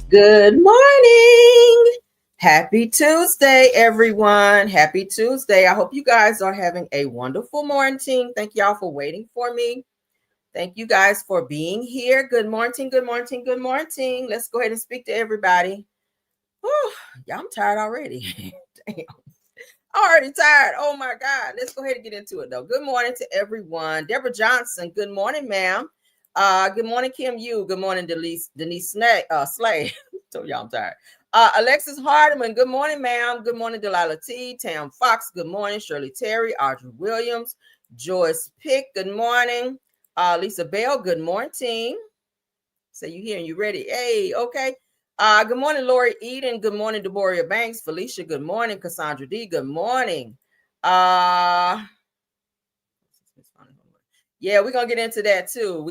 Good morning. Happy Tuesday, everyone. Happy Tuesday. I hope you guys are having a wonderful morning. Thank y'all for waiting for me. Thank you guys for being here. Good morning. Good morning. Good morning. Let's go ahead and speak to everybody. Whew, y'all, I'm tired already. Damn. I'm already tired. Oh my God. Let's go ahead and get into it though. Good morning to everyone. Deborah Johnson. Good morning, ma'am. Good morning, Kim Yu. Good morning, Denise Slay. Told y'all I'm tired. Alexis Hardiman. Good morning, ma'am. Good morning, Delilah T. Tam Fox. Good morning, Shirley Terry. Audrey Williams. Joyce Pick. Good morning. Lisa Bell. Good morning. So you here and you ready? Hey, okay. Good morning, Lori Eden. Good morning, Deboria Banks. Felicia, good morning. Cassandra D, good morning. Yeah, we're gonna get into that too.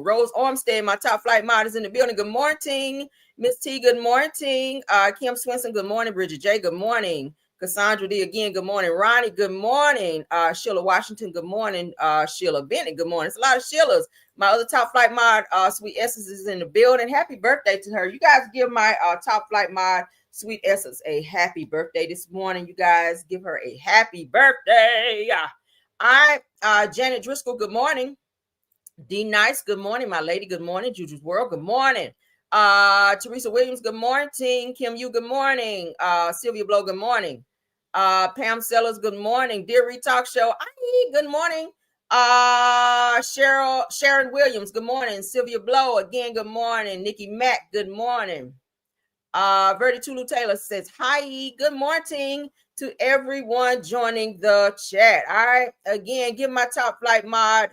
Rose Armstead, my top flight mod, is in the building. Good morning. Miss T, good morning. Kim Swinson, good morning. Bridget J, good morning. Cassandra D again, good morning. Ronnie, good morning. Sheila Washington, good morning. Sheila Bennett, good morning. It's a lot of Sheilas. My other top flight mod, Sweet Essence, is in the building. Happy birthday to her. You guys give my top flight mod, Sweet Essence, a happy birthday this morning. You guys give her a happy birthday. All right, Janet Driscoll, good morning. D Nice, good morning. My lady, good morning. Juju's World, good morning. Teresa Williams, good morning. Kim Yu, good morning. Sylvia Blow, good morning. Pam Sellers, good morning. Dear Retalk Show, good morning. Sharon Williams, good morning. Sylvia Blow, again, good morning. Nikki Mack, good morning. Verdi Tulu Taylor says, hi, good morning to everyone joining the chat. All right, again, give my top flight mod,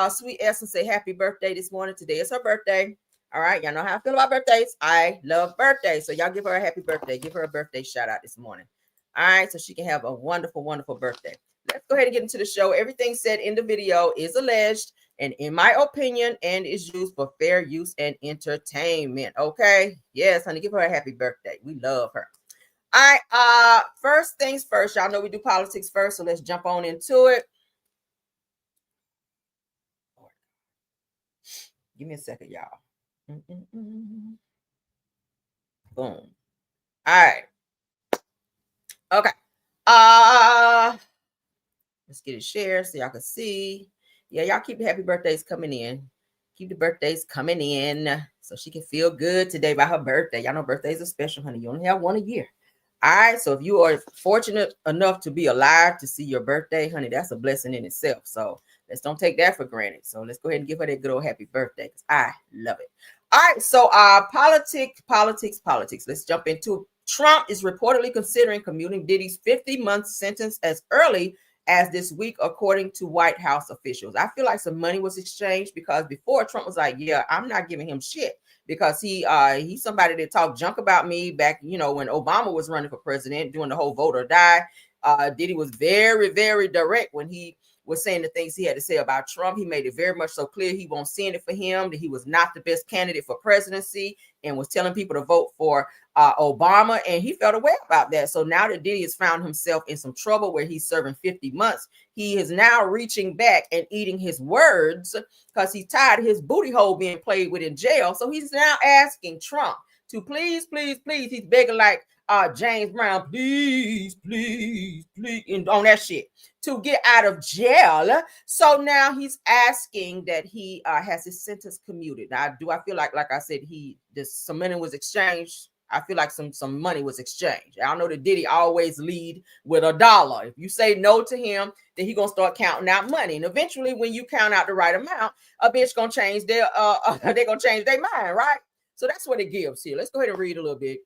Sweet Essence, say happy birthday this morning. Today is her birthday. All right, y'all know how I feel about birthdays. I love birthdays. So y'all give her a happy birthday. Give her a birthday shout out this morning. All right, so she can have a wonderful, wonderful birthday. Let's go ahead and get into the show. Everything said in the video is alleged and in my opinion, and is used for fair use and entertainment. Okay. Yes, honey, give her a happy birthday. We love her. All right. First things first. Y'all know we do politics first, so let's jump on into it. Give me a second, y'all. Boom. All right. Okay. Let's get it shared so y'all can see. Yeah, y'all keep the happy birthdays coming in. Keep the birthdays coming in so she can feel good today by her birthday. Y'all know birthdays are special, honey. You only have one a year. All right. So if you are fortunate enough to be alive to see your birthday, honey, that's a blessing in itself. So let's don't take that for granted. So let's go ahead and give her that good old happy birthday because I love it. All right. So politics. Let's jump into it. Trump is reportedly considering commuting Diddy's 50-month sentence as early as this week, according to White House officials. I feel like some money was exchanged because before Trump was like, yeah, I'm not giving him shit because he's somebody that talked junk about me back, when Obama was running for president, doing the whole vote or die. Diddy was very, very direct when he was saying the things he had to say about Trump. He made it very much so clear he won't send it for him, that he was not the best candidate for presidency, and was telling people to vote for Obama, and he felt away about that. So now that Diddy has found himself in some trouble where he's serving 50 months, he is now reaching back and eating his words because he's tired of his booty hole being played with in jail. So he's now asking Trump to please, he's begging like James Brown, please, and on that shit, to get out of jail. So now he's asking that he has his sentence commuted. Now, do I feel like I said, some money was exchanged? I feel like some money was exchanged. I know that Diddy always lead with $1. If you say no to him, then he gonna start counting out money. And eventually, when you count out the right amount, a bitch gonna change they're gonna change their mind, right? So that's what it gives here. Let's go ahead and read a little bit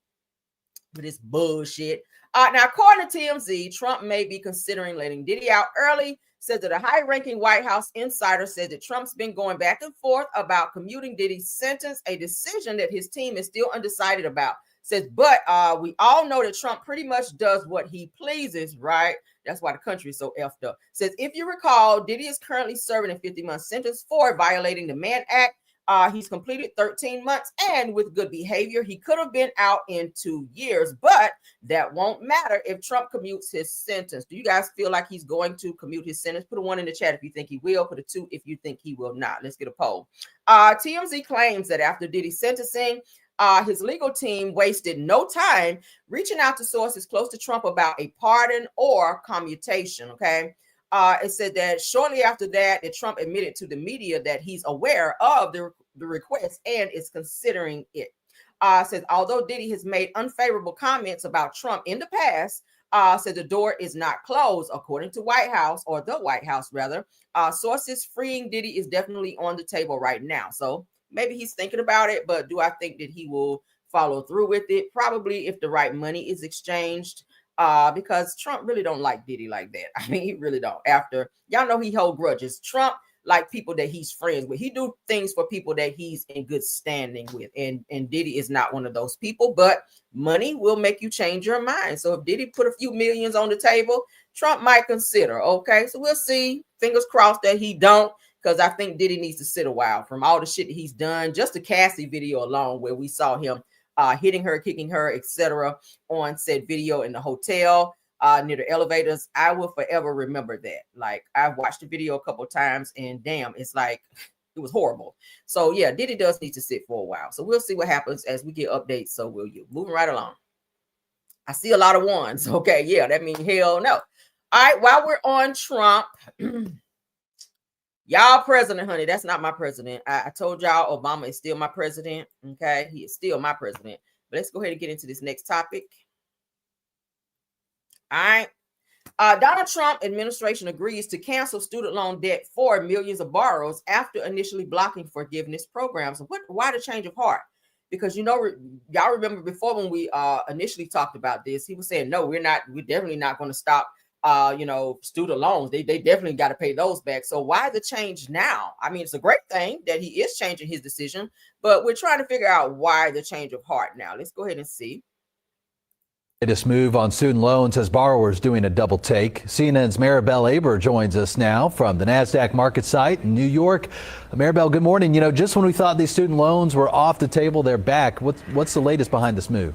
of this bullshit. Now, according to TMZ, Trump may be considering letting Diddy out early. Says that a high-ranking White House insider said that Trump's been going back and forth about commuting Diddy's sentence, a decision that his team is still undecided about. Says, but we all know that Trump pretty much does what he pleases, right? That's why the country is so effed up. Says, if you recall, Diddy is currently serving a 50-month sentence for violating the Mann Act. He's completed 13 months, and with good behavior, he could have been out in 2 years, but that won't matter if Trump commutes his sentence. Do you guys feel like he's going to commute his sentence? Put a 1 in the chat if you think he will. Put a 2 if you think he will not. Let's get a poll. TMZ claims that after Diddy's sentencing, His legal team wasted no time reaching out to sources close to Trump about a pardon or commutation. Okay. It said that shortly after that Trump admitted to the media that he's aware of the request and is considering it. Says although Diddy has made unfavorable comments about Trump in the past, said the door is not closed, according to White House, or the White House rather. Sources freeing Diddy is definitely on the table right now. So maybe he's thinking about it, but do I think that he will follow through with it? Probably, if the right money is exchanged. Because Trump really don't like Diddy like that. I mean, he really don't. After, y'all know he hold grudges. Trump like people that he's friends with. He do things for people that he's in good standing with. And Diddy is not one of those people, but money will make you change your mind. So if Diddy put a few millions on the table, Trump might consider. Okay, so we'll see. Fingers crossed that he don't, because I think Diddy needs to sit a while from all the shit that he's done. Just the Cassie video alone, where we saw him hitting her, kicking her, etc. on said video in the hotel near the elevators. I will forever remember that. Like, I've watched the video a couple of times, and damn, it's like, it was horrible. So yeah, Diddy does need to sit for a while. So we'll see what happens as we get updates. So will you. Moving right along. I see a lot of ones. Okay, yeah, that means hell no. All right, while we're on Trump, y'all president, honey, that's not my president. I told y'all Obama is still my president. Okay, he is still my president. But let's go ahead and get into this next topic. All right. Donald Trump administration agrees to cancel student loan debt for millions of borrowers after initially blocking forgiveness programs. Why the change of heart? Because, you know, y'all remember before when we initially talked about this, he was saying, no, we're definitely not going to stop student loans. They definitely got to pay those back. So why the change now? I mean, it's a great thing that he is changing his decision, but we're trying to figure out why the change of heart now. Let's go ahead and see. Latest move on student loans has borrowers doing a double take. CNN's Maribel Aber joins us now from the NASDAQ market site in New York. Maribel, good morning. You know, just when we thought these student loans were off the table, they're back. What's the latest behind this move?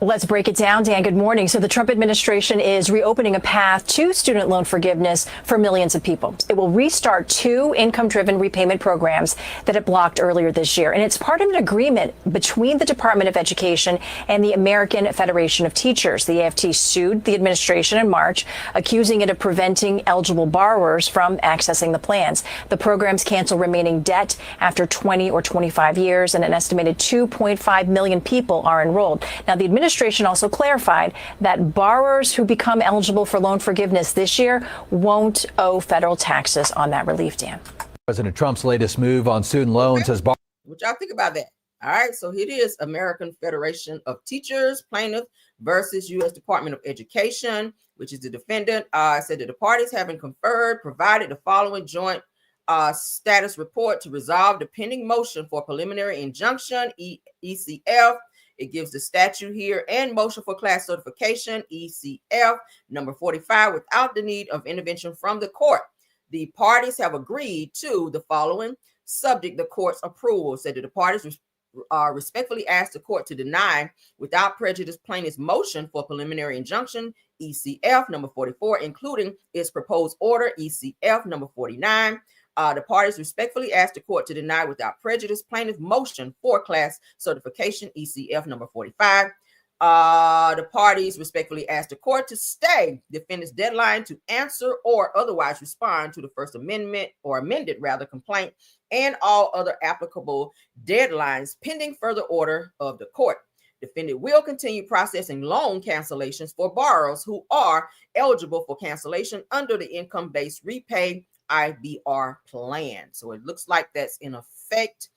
Let's break it down, Dan. Good morning. So the Trump administration is reopening a path to student loan forgiveness for millions of people. It will restart two income-driven repayment programs that it blocked earlier this year. And it's part of an agreement between the Department of Education and the American Federation of Teachers. The AFT sued the administration in March, accusing it of preventing eligible borrowers from accessing the plans. The programs cancel remaining debt after 20 or 25 years, and an estimated 2.5 million people are enrolled. Now, the administration also clarified that borrowers who become eligible for loan forgiveness this year won't owe federal taxes on that relief, Dan. President Trump's latest move on student loans has what y'all think about that? All right, so it is American Federation of Teachers plaintiff versus U.S. Department of Education, which is the defendant. Said that the parties having conferred provided the following joint status report to resolve the pending motion for preliminary injunction, ECF. It gives the statute here and motion for class certification, ECF, number 45, without the need of intervention from the court. The parties have agreed to the following, subject the court's approval. Said that the parties respectfully ask the court to deny without prejudice plaintiff's motion for preliminary injunction, ECF, number 44, including its proposed order, ECF, number 49. The parties respectfully ask the court to deny without prejudice plaintiff's motion for class certification, ECF number 45. The parties respectfully ask the court to stay defendant's deadline to answer or otherwise respond to the First Amendment or amended complaint and all other applicable deadlines pending further order of the court. Defendant will continue processing loan cancellations for borrowers who are eligible for cancellation under the income-based repay IBR plan. So it looks like that's in effect.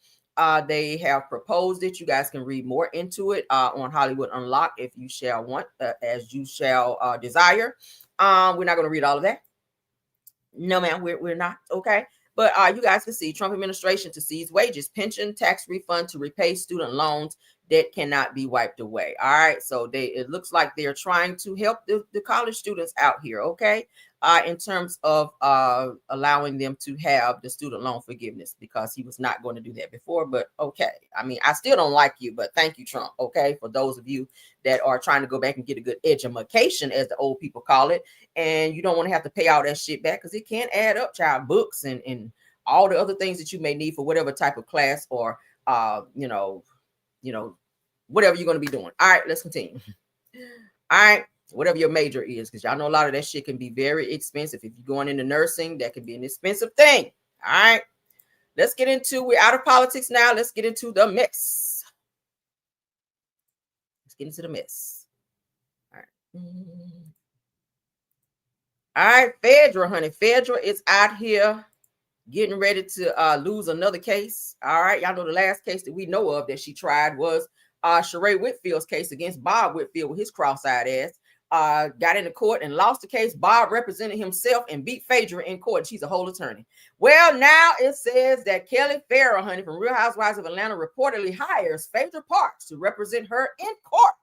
They have proposed it. You guys can read more into it on Hollywood Unlocked if you shall want, as you shall desire. We're not going to read all of that. No, ma'am, we're not. Okay. But you guys can see Trump administration to seize wages, pension, tax refund to repay student loans that cannot be wiped away. All right. So it looks like they're trying to help the college students out here. Okay. In terms of allowing them to have the student loan forgiveness, because he was not going to do that before. But okay, I mean, I still don't like you, but thank you, Trump. Okay, for those of you that are trying to go back and get a good education, as the old people call it, and you don't want to have to pay all that shit back because it can add up, child, books and all the other things that you may need for whatever type of class or you know, whatever you're going to be doing. All right, let's continue. All right, whatever your major is, because y'all know a lot of that shit can be very expensive. If you're going into nursing, that can be an expensive thing. All right, let's get into, we're out of politics now. Let's get into the mess. Let's get into the mess. All right. All right, Phaedra, honey. Phaedra is out here getting ready to lose another case. All right, y'all know the last case that we know of that she tried was Sheree Whitfield's case against Bob Whitfield with his cross-eyed ass. Got into court and lost the case. Bob represented himself and beat Phaedra in court. She's a whole attorney. Well, now it says that Kelly Farrell, honey, from Real Housewives of Atlanta, reportedly hires Phaedra Parks to represent her in court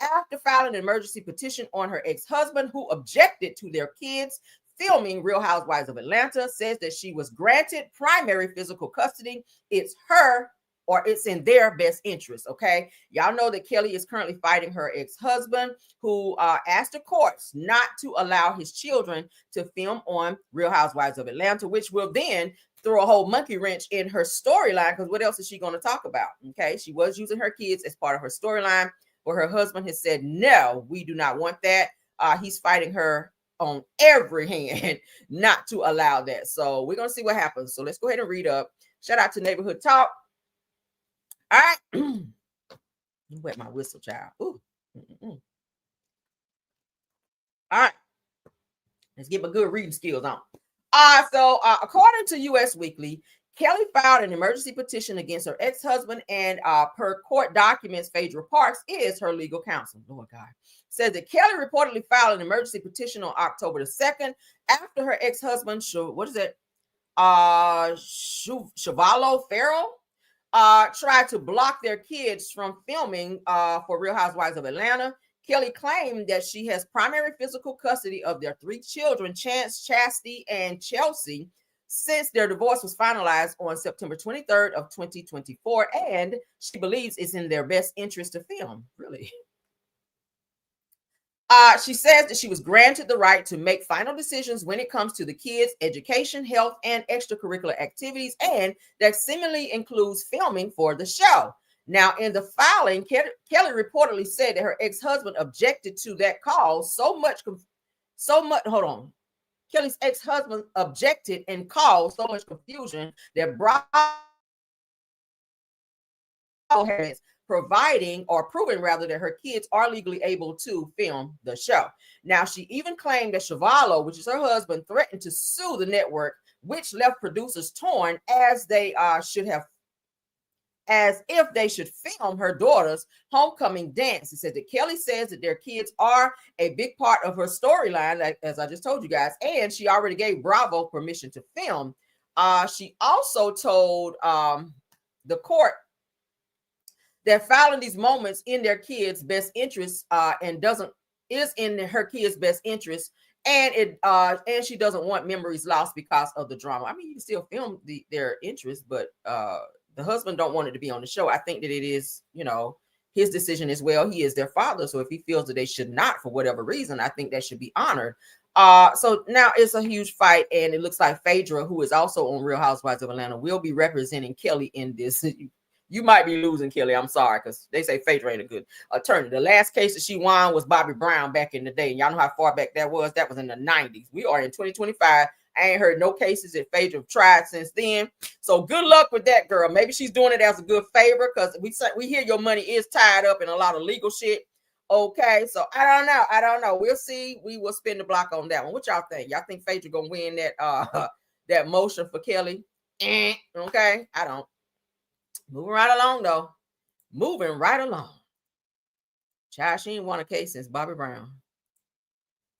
after filing an emergency petition on her ex-husband, who objected to their kids filming Real Housewives of Atlanta. Says that she was granted primary physical custody. It's her, or it's in their best interest. Okay, y'all know that Kelly is currently fighting her ex-husband, who asked the courts not to allow his children to film on Real Housewives of Atlanta, which will then throw a whole monkey wrench in her storyline, because what else is she going to talk about? Okay, she was using her kids as part of her storyline, but her husband has said, no, we do not want that. He's fighting her on every hand not to allow that. So we're going to see what happens. So let's go ahead and read up. Shout out to Neighborhood Talk. All right. Wet my whistle, child. Ooh. All right. Let's get my good reading skills on. So according to US Weekly, Kelly filed an emergency petition against her ex-husband, and per court documents, Phaedra Parks is her legal counsel. Lord God. Says that Kelly reportedly filed an emergency petition on October the 2nd after her ex-husband, Chevalo Farrell, tried to block their kids from filming for Real Housewives of Atlanta. Kelly claimed that she has primary physical custody of their 3 children, Chance, Chastity, and Chelsea, since their divorce was finalized on September 23rd of 2024, and she believes it's in their best interest to film. Really? She says that she was granted the right to make final decisions when it comes to the kids' education, health, and extracurricular activities, and that seemingly includes filming for the show. Now, in the filing, Kelly reportedly said that her ex-husband objected to that call Kelly's ex-husband objected and caused so much confusion that Bravo has providing or proving rather that her kids are legally able to film the show. Now, she even claimed that Chevalo, which is her husband, threatened to sue the network, which left producers torn as if they should film her daughter's homecoming dance. It says that Kelly says that their kids are a big part of her storyline, like, as I just told you guys, and she already gave Bravo permission to film. She also told the court that filing these moments in their kids' best interest is in her kids' best interest, and she doesn't want memories lost because of the drama. I mean, you can still film their interest, but the husband don't want it to be on the show. I think that it is, his decision as well. He is their father, so if he feels that they should not for whatever reason, I think that should be honored. So now it's a huge fight, and it looks like Phaedra, who is also on Real Housewives of Atlanta, will be representing Kelly in this. You might be losing, Kelly. I'm sorry, because they say Phaedra ain't a good attorney. The last case that she won was Bobby Brown back in the day. And y'all know how far back that was. That was in the 90s. We are in 2025. I ain't heard no cases that Phaedra have tried since then. So good luck with that, girl. Maybe she's doing it as a good favor, because we hear your money is tied up in a lot of legal shit. Okay, so I don't know. We'll see. We will spin the block on that one. What y'all think? Y'all think Phaedra gonna win that that motion for Kelly? Okay, I don't. Moving right along, though. Moving right along. Child, she ain't won a case since Bobby Brown.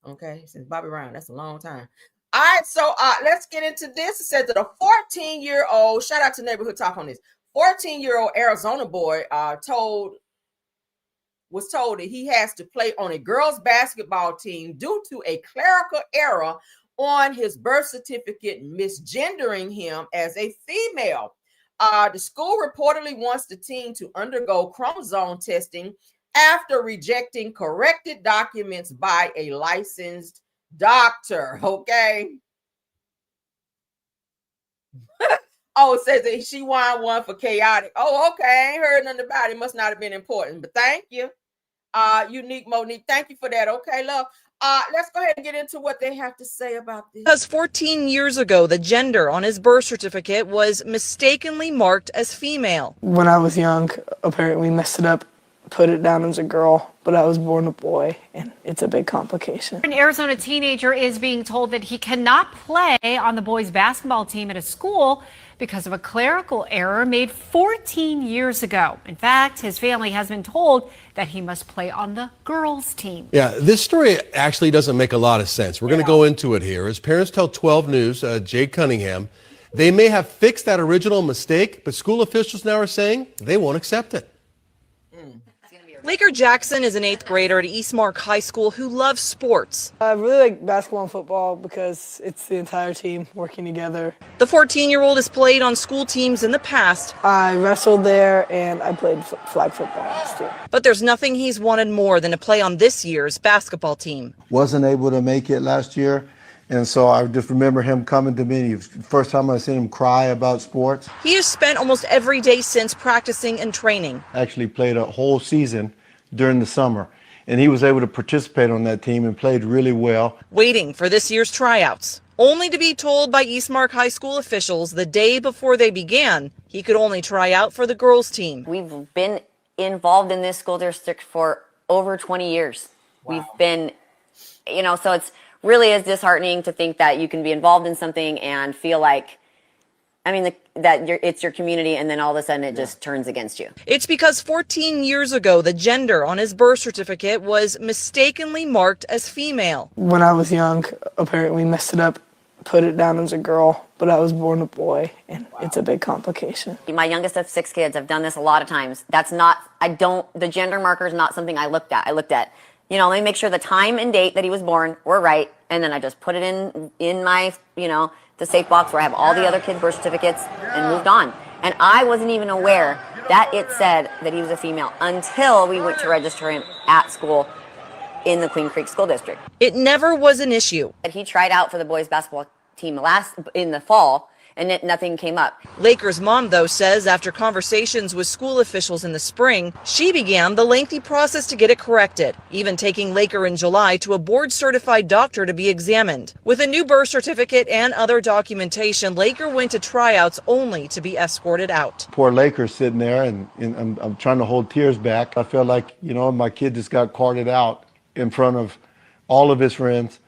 Okay, since Bobby Brown. That's a long time. All right, so let's get into this. It says that a 14-year-old, shout out to Neighborhood Talk on this, 14-year-old Arizona boy was told that he has to play on a girls' basketball team due to a clerical error on his birth certificate, misgendering him as a female. The school reportedly wants the team to undergo chromosome testing after rejecting corrected documents by a licensed doctor. Okay. Oh, it says that she won one for chaotic. Oh, okay. I ain't heard nothing about it. Must not have been important, but thank you. Unique Monique. Thank you for that. Okay, love. Let's go ahead and get into what they have to say about this. Because 14 years ago, the gender on his birth certificate was mistakenly marked as female. When I was young, apparently messed it up, put it down as a girl, but I was born a boy, and it's a big complication. An Arizona teenager is being told that he cannot play on the boys' basketball team at a school because of a clerical error made 14 years ago. In fact, his family has been told that he must play on the girls' team. Yeah, this story actually doesn't make a lot of sense. We're going to go into it here. As parents tell 12 News, Jay Cunningham, they may have fixed that original mistake, but school officials now are saying they won't accept it. Laker Jackson is an 8th grader at Eastmark High School who loves sports. I really like basketball and football because it's the entire team working together. The 14-year-old has played on school teams in the past. I wrestled there, and I played flag football last year. But there's nothing he's wanted more than to play on this year's basketball team. Wasn't able to make it last year. And so I just remember him coming to me. First time I seen him cry about sports. He has spent almost every day since practicing and training. Actually played a whole season during the summer. And he was able to participate on that team and played really well. Waiting for this year's tryouts, only to be told by Eastmark High School officials the day before they began he could only try out for the girls' team. We've been involved in this school district for over 20 years. Wow. We've been, so it's really is disheartening to think that you can be involved in something and feel like, it's your community, and then all of a sudden it just turns against you. It's because 14 years ago, the gender on his birth certificate was mistakenly marked as female. When I was young, apparently messed it up, put it down as a girl, but I was born a boy, and it's a big complication. My youngest of 6 kids, I've done this a lot of times. The gender marker is not something I looked at. I looked at, let me make sure the time and date that he was born were right, and then I just put it in my, the safe box where I have all the other kids' birth certificates and moved on. And I wasn't even aware that it said that he was a female until we went to register him at school in the Queen Creek School District. It never was an issue. He tried out for the boys' basketball team in the fall, and nothing came up. Laker's mom, though, says after conversations with school officials in the spring, she began the lengthy process to get it corrected, even taking Laker in July to a board-certified doctor to be examined. With a new birth certificate and other documentation, Laker went to tryouts only to be escorted out. Poor Laker sitting there, and I'm trying to hold tears back. I feel like, my kid just got carted out in front of all of his friends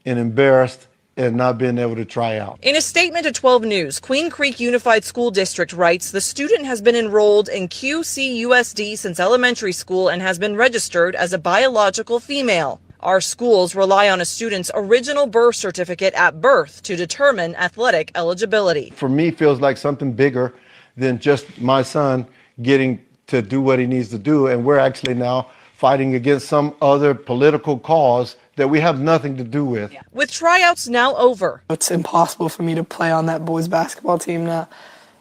and embarrassed and not being able to try out. In a statement to 12 News, Queen Creek Unified School District writes the student has been enrolled in QCUSD since elementary school and has been registered as a biological female. Our schools rely on a student's original birth certificate at birth to determine athletic eligibility. For me, it feels like something bigger than just my son getting to do what he needs to do, and we're actually now fighting against some other political cause that we have nothing to do with. With tryouts now over, It's impossible for me to play on that boys' basketball team now.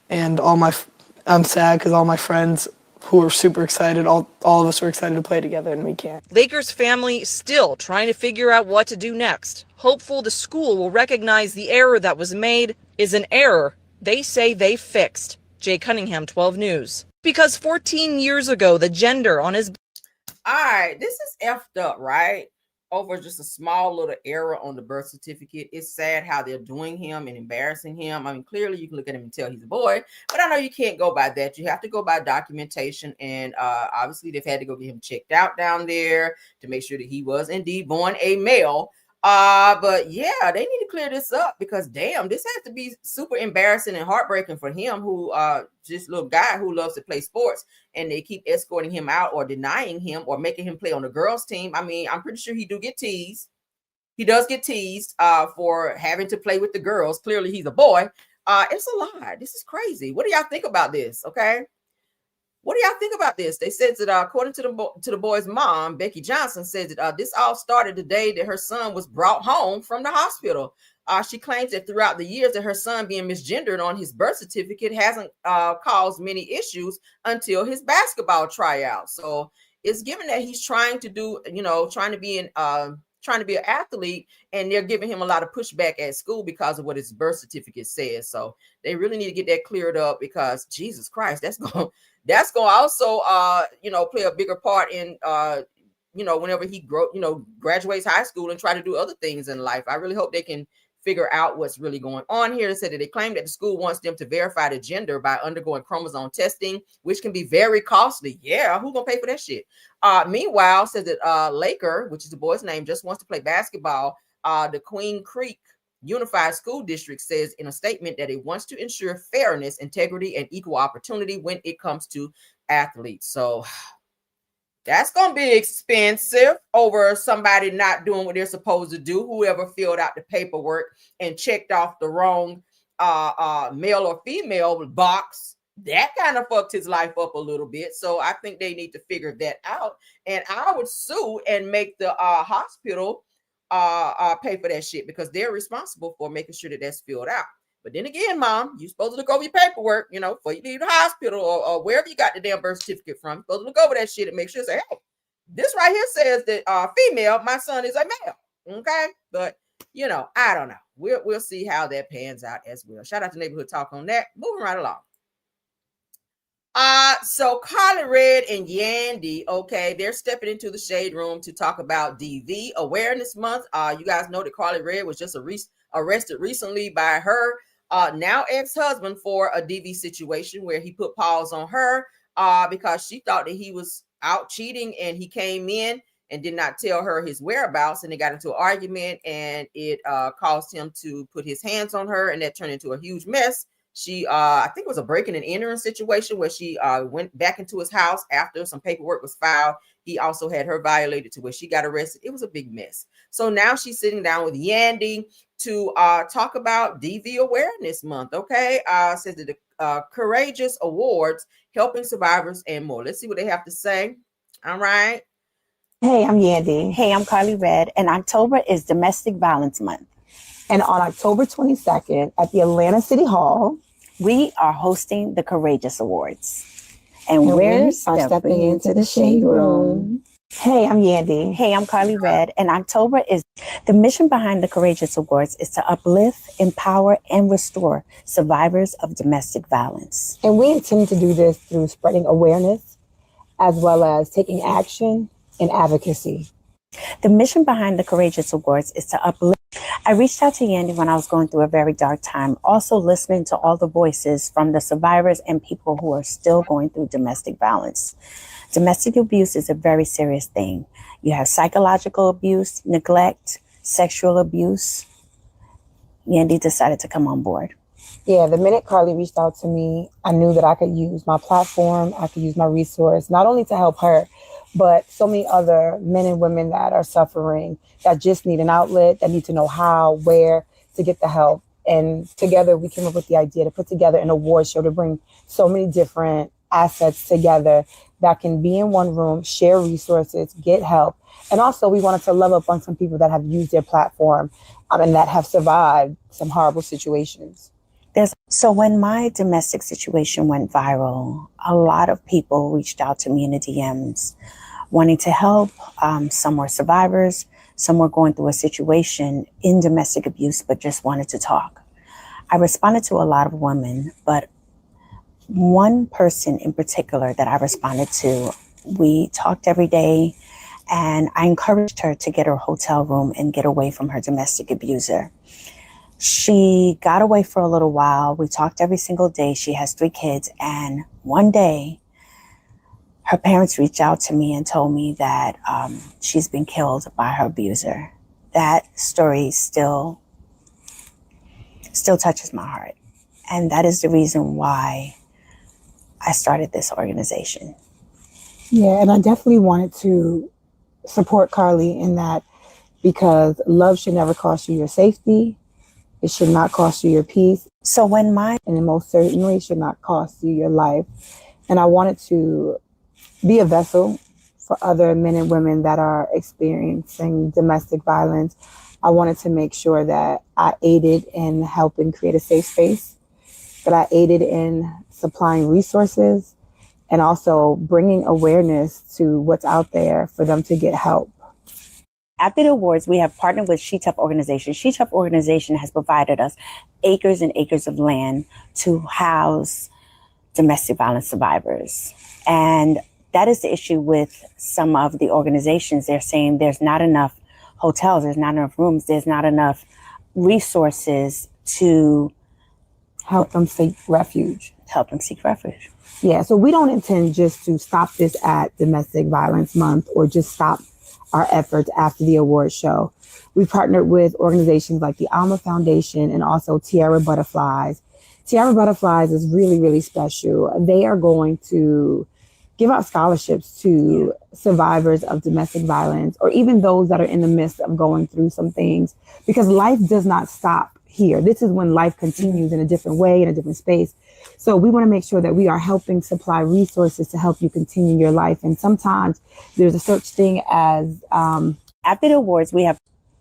And I'm sad because all my friends who are super excited, all of us are excited to play together, and we can't. Lakers family still trying to figure out what to do next. Hopeful the school will recognize the error that was made is an error they say they fixed. Jay Cunningham, 12 News. Because 14 years ago, the gender on his... All right, this is effed up, right? Over just a small little error on the birth certificate. It's sad how they're doing him and embarrassing him. Clearly you can look at him and tell he's a boy, but I know you can't go by that. You have to go by documentation, and obviously they've had to go get him checked out down there to make sure that he was indeed born a male. But yeah, they need to clear this up, because damn, this has to be super embarrassing and heartbreaking for him, who just little guy who loves to play sports, and they keep escorting him out or denying him or making him play on the girls' team. I'm pretty sure he does get teased for having to play with the girls. Clearly he's a boy. It's a lie. This is crazy. What do y'all think about this? Okay. What do y'all think about this? They said that according to the boy's mom, Becky Johnson, said that this all started the day that her son was brought home from the hospital. She claims that throughout the years that her son being misgendered on his birth certificate hasn't caused many issues until his basketball tryout. So it's given that he's trying to trying to be an athlete, and they're giving him a lot of pushback at school because of what his birth certificate says. So they really need to get that cleared up, because Jesus Christ, that's going to also play a bigger part in whenever he graduates high school and try to do other things in life. I really hope they can figure out what's really going on here. They said that they claim that the school wants them to verify the gender by undergoing chromosome testing, which can be very costly. Yeah, who's gonna pay for that shit? Meanwhile, says that Laker, which is the boy's name, just wants to play basketball. The Queen Creek Unified School District says in a statement that it wants to ensure fairness, integrity, and equal opportunity when it comes to athletes. So that's going to be expensive over somebody not doing what they're supposed to do. Whoever filled out the paperwork and checked off the wrong male or female box, that kind of fucked his life up a little bit. So I think they need to figure that out. And I would sue and make the hospital pay for that shit, because they're responsible for making sure that that's filled out. But then again, Mom, you're supposed to look over your paperwork, before you leave the hospital or wherever you got the damn birth certificate from. You're supposed to look over that shit and make sure, say, hey, this right here says that female, my son is a male. Okay. But, I don't know. We'll see how that pans out as well. Shout out to Neighborhood Talk on that. Moving right along. So Carly Red and Yandy, okay, they're stepping into the shade room to talk about DV Awareness Month. You guys know that Carly Red was just arrested recently by her now ex-husband for a DV situation where he put pause on her because she thought that he was out cheating, and he came in and did not tell her his whereabouts, and they got into an argument, and it caused him to put his hands on her, and that turned into a huge mess. She, I think it was a breaking and entering situation where she went back into his house after some paperwork was filed. He also had her violated to where she got arrested. It was a big mess. So now she's sitting down with Yandy to talk about DV Awareness Month. Okay, says that the Courageous Awards, helping survivors and more. Let's see what they have to say. All right. Hey, I'm Yandy. Hey, I'm Carly Red, and October is Domestic Violence Month. And on October 22nd at the Atlanta City Hall, we are hosting the Courageous Awards. And we're stepping into the shade room. Hey, I'm Yandy. Hey, I'm Carly Red, and October is the mission behind the Courageous Awards is to uplift, empower, and restore survivors of domestic violence. And we intend to do this through spreading awareness as well as taking action and advocacy. The mission behind the Courageous Awards is to uplift. I reached out to Yandy when I was going through a very dark time, also listening to all the voices from the survivors and people who are still going through domestic violence. Domestic abuse is a very serious thing. You have psychological abuse, neglect, sexual abuse. Yandy decided to come on board. Yeah, the minute Carly reached out to me, I knew that I could use my platform, I could use my resource, not only to help her, but so many other men and women that are suffering, that just need an outlet, that need to know how, where to get the help. And together we came up with the idea to put together an award show to bring so many different assets together that can be in one room, share resources, get help. And also we wanted to love up on some people that have used their platform and that have survived some horrible situations. So when my domestic situation went viral, a lot of people reached out to me in the DMs wanting to help. Some were survivors, some were going through a situation in domestic abuse, but just wanted to talk. I responded to a lot of women, but one person in particular that I responded to, we talked every day, and I encouraged her to get her hotel room and get away from her domestic abuser. She got away for a little while. We talked every single day. She has 3 kids. And one day, her parents reached out to me and told me that she's been killed by her abuser. That story still touches my heart. And that is the reason why I started this organization. Yeah, and I definitely wanted to support Carly in that, because love should never cost you your safety. It should not cost you your peace. And it most certainly should not cost you your life. And I wanted to be a vessel for other men and women that are experiencing domestic violence. I wanted to make sure that I aided in helping create a safe space, that I aided in supplying resources, and also bringing awareness to what's out there for them to get help. After the awards, we have partnered with She Tough Organization. She Tough Organization has provided us acres and acres of land to house domestic violence survivors. And that is the issue with some of the organizations. They're saying there's not enough hotels, there's not enough rooms, there's not enough resources to help them seek refuge. Yeah, so we don't intend just to stop this at Domestic Violence Month or just stop our efforts after the award show. We partnered with organizations like the Alma Foundation and also Tiara Butterflies. Tiara Butterflies is really, really special. They are going to give out scholarships to survivors of domestic violence or even those that are in the midst of going through some things, because life does not stop here. This is when life continues in a different way, in a different space. So we want to make sure that we are helping supply resources to help you continue your life. And sometimes there's a such thing as, after the awards, we have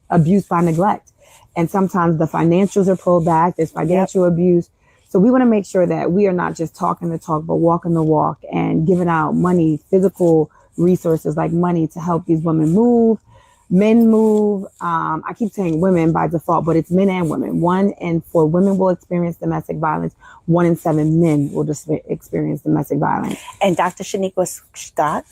abuse by neglect. And sometimes the financials are pulled back. There's financial abuse. So we want to make sure that we are not just talking the talk, but walking the walk and giving out money, physical resources like money to help these women move, men move. I keep saying women by default, but it's men and women. 1 in 4 women will experience domestic violence. 1 in 7 men will just experience domestic violence. And Dr. Shaniqua Scott,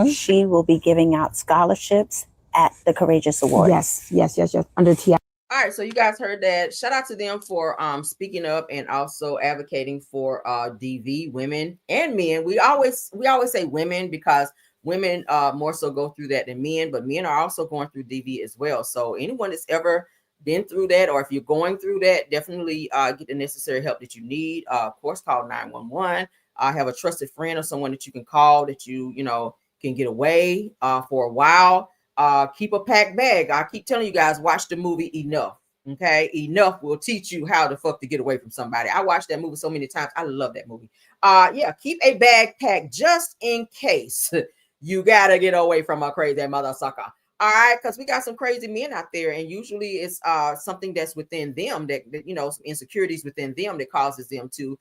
she will be giving out scholarships at the Courageous Awards. Yes. Under TI. All right, so you guys heard that. Shout out to them for speaking up and also advocating for DV women and men. We always say women because women more so go through that than men, but men are also going through DV as well. So anyone that's ever been through that, or if you're going through that, definitely get the necessary help that you need. Of course, call 911. Have a trusted friend or someone that you can call that you can get away for a while. Keep a packed bag. I keep telling you guys, watch the movie Enough. Okay, Enough will teach you how the fuck to get away from somebody. I watched that movie so many times. I love that movie. Keep a bag packed just in case you gotta get away from a crazy mother sucker. All right, because we got some crazy men out there, and usually it's something that's within them that some insecurities within them that causes them to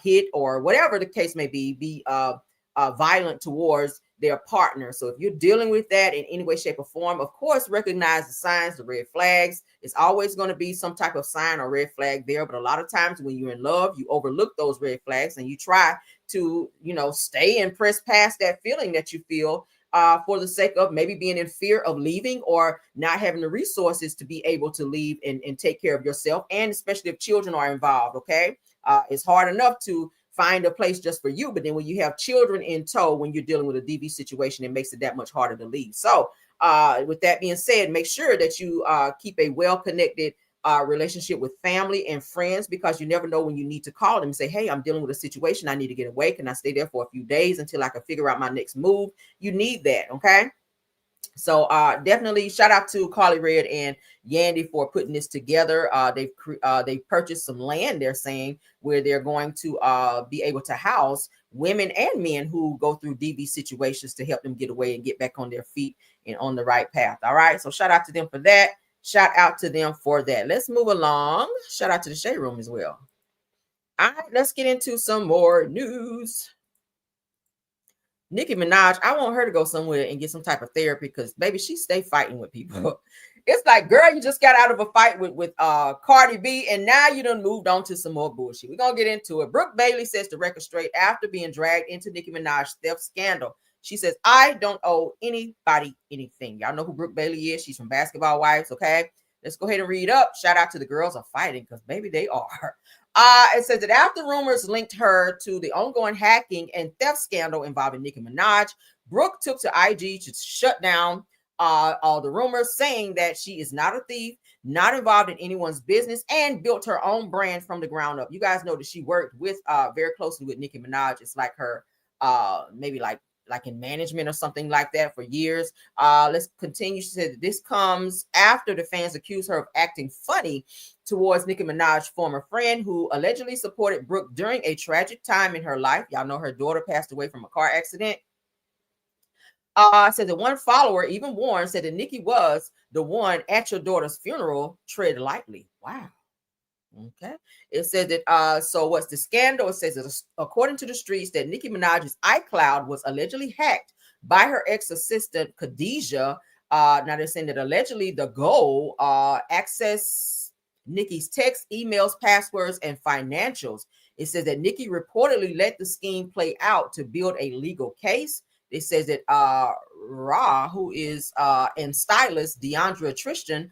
hit or whatever the case may be violent towards their partner. So if you're dealing with that in any way, shape, or form, of course, recognize the signs, the red flags. It's always going to be some type of sign or red flag there. But a lot of times when you're in love, you overlook those red flags and you try to, stay and press past that feeling that you feel for the sake of maybe being in fear of leaving or not having the resources to be able to leave and take care of yourself. And especially if children are involved. Okay. It's hard enough to find a place just for you. But then when you have children in tow, when you're dealing with a DV situation, it makes it that much harder to leave. So with that being said, make sure that you keep a well-connected relationship with family and friends, because you never know when you need to call them and say, hey, I'm dealing with a situation. I need to get away. Can I stay there for a few days until I can figure out my next move? You need that. Okay. So definitely shout out to Carly Red and Yandy for putting this together. They've purchased some land, they're saying, where they're going to be able to house women and men who go through DV situations to help them get away and get back on their feet and on the right path. All right. So shout out to them for that. Shout out to them for that. Let's move along. Shout out to the Shade Room as well. All right, let's get into some more news. Nicki Minaj, I want her to go somewhere and get some type of therapy because, baby, she stay fighting with people. It's like, girl, you just got out of a fight with Cardi B, and now you done moved on to some more bullshit. We're going to get into it. Brooke Bailey says the record straight after being dragged into Nicki Minaj's theft scandal. She says, I don't owe anybody anything. Y'all know who Brooke Bailey is. She's from Basketball Wives, okay? Let's go ahead and read up. Shout out to the girls are fighting because, baby, they are. It says that after rumors linked her to the ongoing hacking and theft scandal involving Nicki Minaj, Brooke took to IG to shut down all the rumors, saying that she is not a thief, not involved in anyone's business, and built her own brand from the ground up. You guys know that she worked with very closely with Nicki Minaj. It's like her maybe like in management or something like that for years. Let's continue. She said that this comes after the fans accused her of acting funny towards Nicki Minaj's former friend who allegedly supported Brooke during a tragic time in her life. Y'all know her daughter passed away from a car accident. Said that one follower even warned, said that Nicki was the one at your daughter's funeral. Tread lightly. Wow. Okay. It says that so what's the scandal? It says that according to the streets that Nicki Minaj's iCloud was allegedly hacked by her ex-assistant Khadijah Now they're saying that allegedly the goal access Nicki's texts, emails, passwords, and financials. It says that Nicki reportedly let the scheme play out to build a legal case. It says that Ra, who is and stylist Deandra Tristan,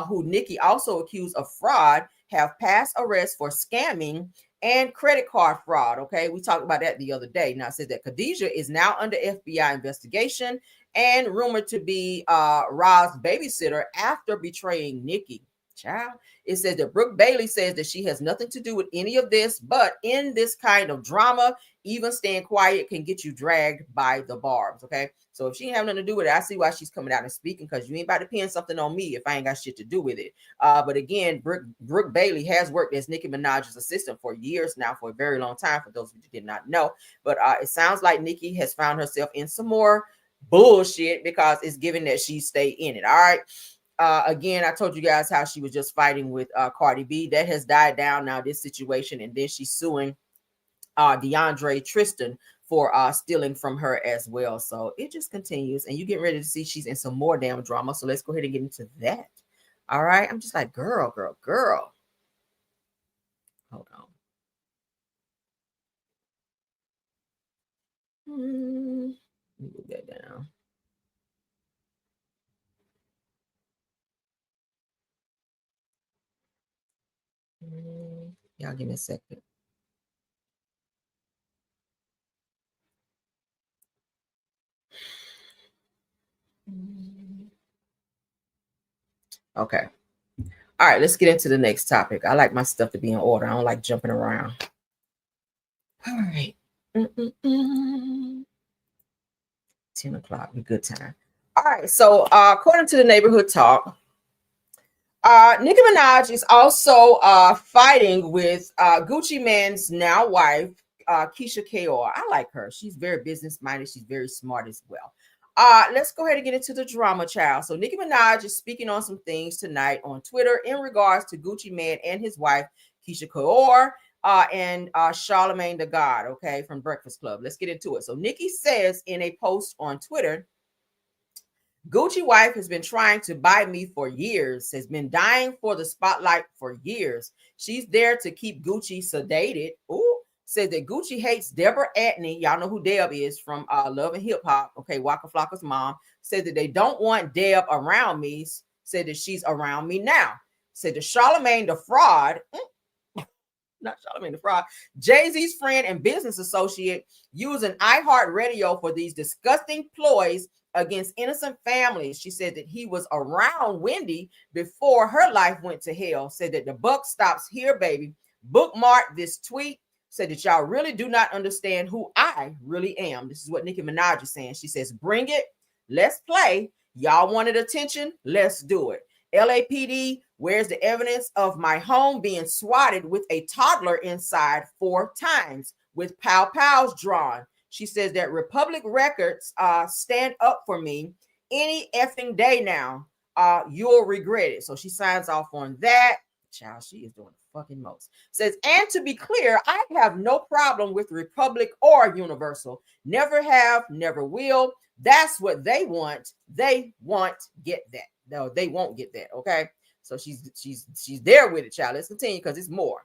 who Nicki also accused of fraud, have passed arrests for scamming and credit card fraud. Okay, we talked about that the other day. Now it says that Khadijah is now under FBI investigation and rumored to be Ra's babysitter after betraying Nicki. Child. It says that Brooke Bailey says that she has nothing to do with any of this, but in this kind of drama, even staying quiet can get you dragged by the barbs. Okay, so if she ain't have nothing to do with it, I see why she's coming out and speaking, because you ain't about to pin something on me if I ain't got shit to do with it. But again, Brooke Bailey has worked as Nicki Minaj's assistant for years now, for a very long time, for those of you who did not know. But it sounds like Nicki has found herself in some more bullshit, because it's given that she stay in it. All right. Again, I told you guys how she was just fighting with Cardi B. That has died down now, this situation, and then she's suing Deandra Tristan for stealing from her as well. So it just continues, and you get ready to see she's in some more damn drama. So let's go ahead and get into that. All right. I'm just like, girl. Hold on. Let me move that down. Y'all give me a second. Okay. All right, let's get into the next topic. I like my stuff to be in order. I don't like jumping around. All right. 10 o'clock, a good time. All right, so according to the neighborhood talk, Nicki Minaj is also fighting with Gucci Mane's now wife, Keisha Kaior. I like her. She's very business-minded. She's very smart as well. Let's go ahead and get into the drama, child. So Nicki Minaj is speaking on some things tonight on Twitter in regards to Gucci Mane and his wife, Keisha Kaior, and Charlemagne the God, okay, from Breakfast Club. Let's get into it. So Nicki says in a post on Twitter, Gucci wife has been trying to buy me for years, has been dying for the spotlight for years. She's there to keep Gucci sedated. Ooh, says that Gucci hates Deborah Atney. Y'all know who Deb is from Love and Hip Hop. Okay, Waka Flocka's mom. Said that they don't want Deb around me. Said that she's around me now. Said that Charlemagne the fraud. Not Charlemagne the fraud, Jay-Z's friend and business associate, using iHeartRadio for these disgusting ploys against innocent families. She said that he was around Wendy before her life went to hell. Said that the buck stops here, baby. Bookmark this tweet. Said that y'all really do not understand who I really am. This is what Nicki Minaj is saying. She says, bring it. Let's play. Y'all wanted attention. Let's do it. LAPD, where's the evidence of my home being swatted with a toddler inside 4 times with pow-pows drawn? She says that Republic Records stand up for me any effing day now. You'll regret it. So she signs off on that. Child, she is doing the fucking most. Says, and to be clear, I have no problem with Republic or Universal. Never have, never will. That's what they want. They won't get that. No, they won't get that. Okay. So she's there with it, child. Let's continue because it's more.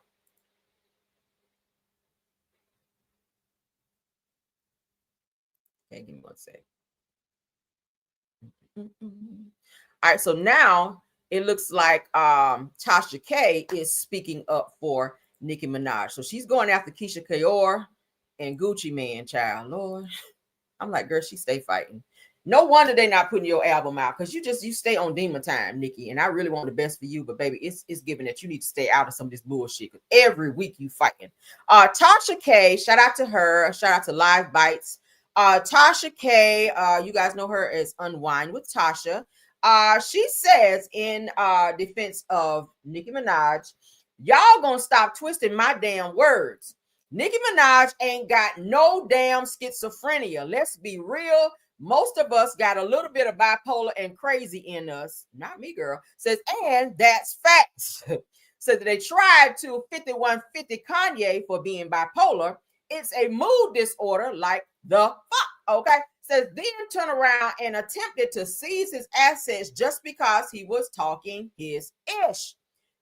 Okay, give me one sec. All right, so now it looks like Tasha K is speaking up for Nicki Minaj. So she's going after Keisha Kaior and Gucci Mane, child. Lord, I'm like, girl, she stay fighting. No wonder they're not putting your album out, because you stay on demon time, Nicki. And I really want the best for you, but baby, it's given that you need to stay out of some of this bullshit, because every week you fighting. Tasha K, shout out to her, shout out to Live Bites. Tasha K, you guys know her as Unwind with Tasha. She says in defense of Nicki Minaj, y'all gonna stop twisting my damn words. Nicki Minaj ain't got no damn schizophrenia. Let's be real. Most of us got a little bit of bipolar and crazy in us. Not me, girl. Says, and that's facts. So that they tried to 5150 Kanye for being bipolar. It's a mood disorder like the fuck. Okay. Says then turned around and attempted to seize his assets just because he was talking his ish.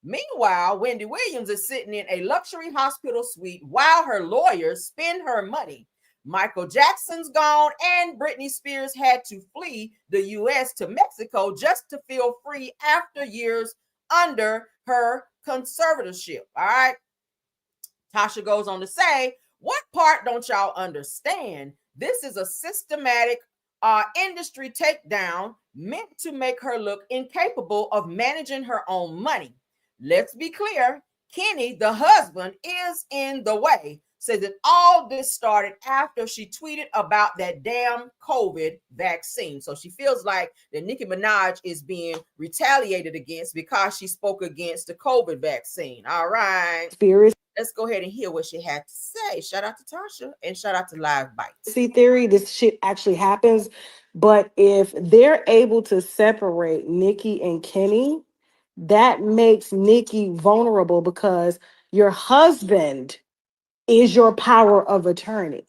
Meanwhile, Wendy Williams is sitting in a luxury hospital suite while her lawyers spend her money. Michael Jackson's gone, and Britney Spears had to flee the U.S. to Mexico just to feel free after years under her conservatorship. All right. Tasha goes on to say, what part don't y'all understand? This is a systematic industry takedown meant to make her look incapable of managing her own money. Let's be clear, Kenny, the husband, is in the way. Says that all this started after she tweeted about that damn COVID vaccine. So she feels like that Nicki Minaj is being retaliated against because she spoke against the COVID vaccine. All right. Spirit. Let's go ahead and hear what she had to say. Shout out to Tasha and shout out to Live Bites. See, theory, this shit actually happens. But if they're able to separate Nicki and Kenny, that makes Nicki vulnerable because your husband is your power of attorney.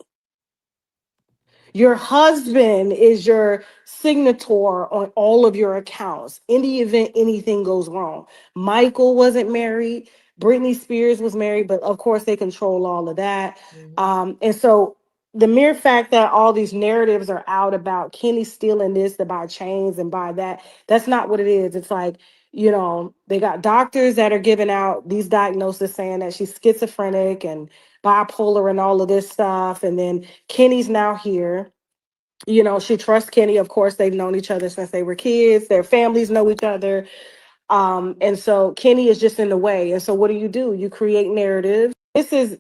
Your husband is your signator on all of your accounts in the event anything goes wrong. Michael wasn't married. Britney Spears was married, but of course they control all of that. And so the mere fact that all these narratives are out about Kenny stealing this to buy chains and buy that, that's not what it is. It's like, you know, they got doctors that are giving out these diagnoses saying that she's schizophrenic and bipolar and all of this stuff. And then Kenny's now here. You know, she trusts Kenny. Of course, they've known each other since they were kids. Their families know each other. And so Kenny is just in the way. And so what do? You create narratives. This is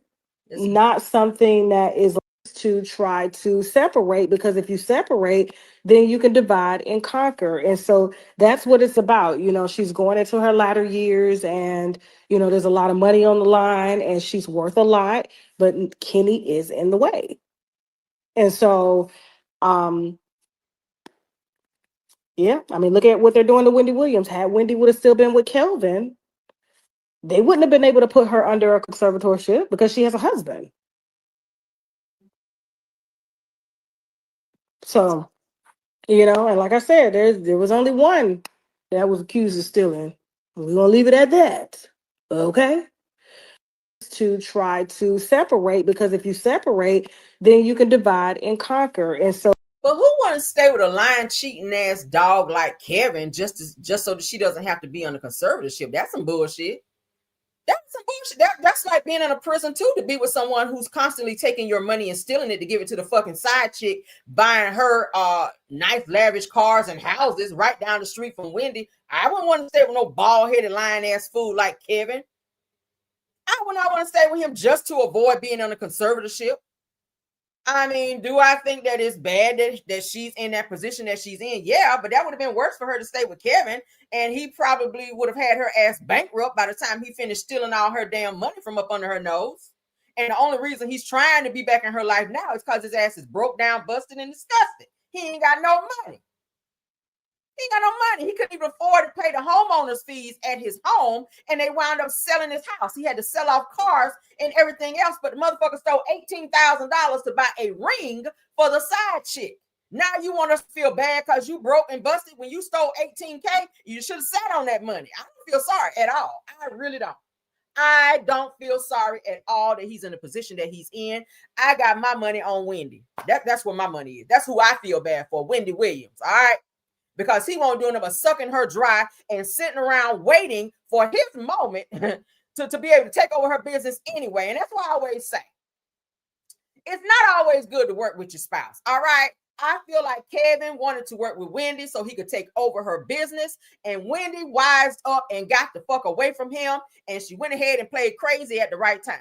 not something that is to try to separate, because if you separate, then you can divide and conquer. And so that's what it's about. You know, she's going into her latter years and, you know, there's a lot of money on the line and she's worth a lot, but Kenny is in the way. And so, yeah, I mean, look at what they're doing to Wendy Williams. Had Wendy would have still been with Kelvin, they wouldn't have been able to put her under a conservatorship because she has a husband. So, you know, and like I said, there was only one that was accused of stealing. We're gonna leave it at that. Okay? To try to separate, because if you separate, then you can divide and conquer. And so, but who want to stay with a lying, cheating ass dog like Kevin just so that she doesn't have to be on the conservatorship? That's some bullshit. That's some bullshit. That's like being in a prison too, to be with someone who's constantly taking your money and stealing it to give it to the fucking side chick, buying her nice lavish cars and houses right down the street from Wendy. I wouldn't want to stay with no bald-headed lying ass fool like Kevin. I would not want to stay with him just to avoid being on a conservatorship. I mean, do I think that it's bad that she's in that position that she's in? Yeah, but that would have been worse for her to stay with Kevin, and he probably would have had her ass bankrupt by the time he finished stealing all her damn money from up under her nose. And the only reason he's trying to be back in her life now is because his ass is broke down, busted, and disgusted. He ain't got no money. He ain't got no money. He couldn't even afford to pay the homeowners fees at his home, and they wound up selling his house. He had to sell off cars and everything else, but the motherfucker stole $18,000 to buy a ring for the side chick. Now you want us to feel bad because you broke and busted when you stole $18K? You should have sat on that money. I don't feel sorry at all. I really don't. I don't feel sorry at all that he's in the position that he's in. I got my money on Wendy. That's where my money is. That's who I feel bad for, Wendy Williams. All right. Because he won't do nothing but sucking her dry and sitting around waiting for his moment to be able to take over her business anyway. And that's why I always say, it's not always good to work with your spouse. All right. I feel like Kevin wanted to work with Wendy so he could take over her business. And Wendy wised up and got the fuck away from him. And she went ahead and played crazy at the right time.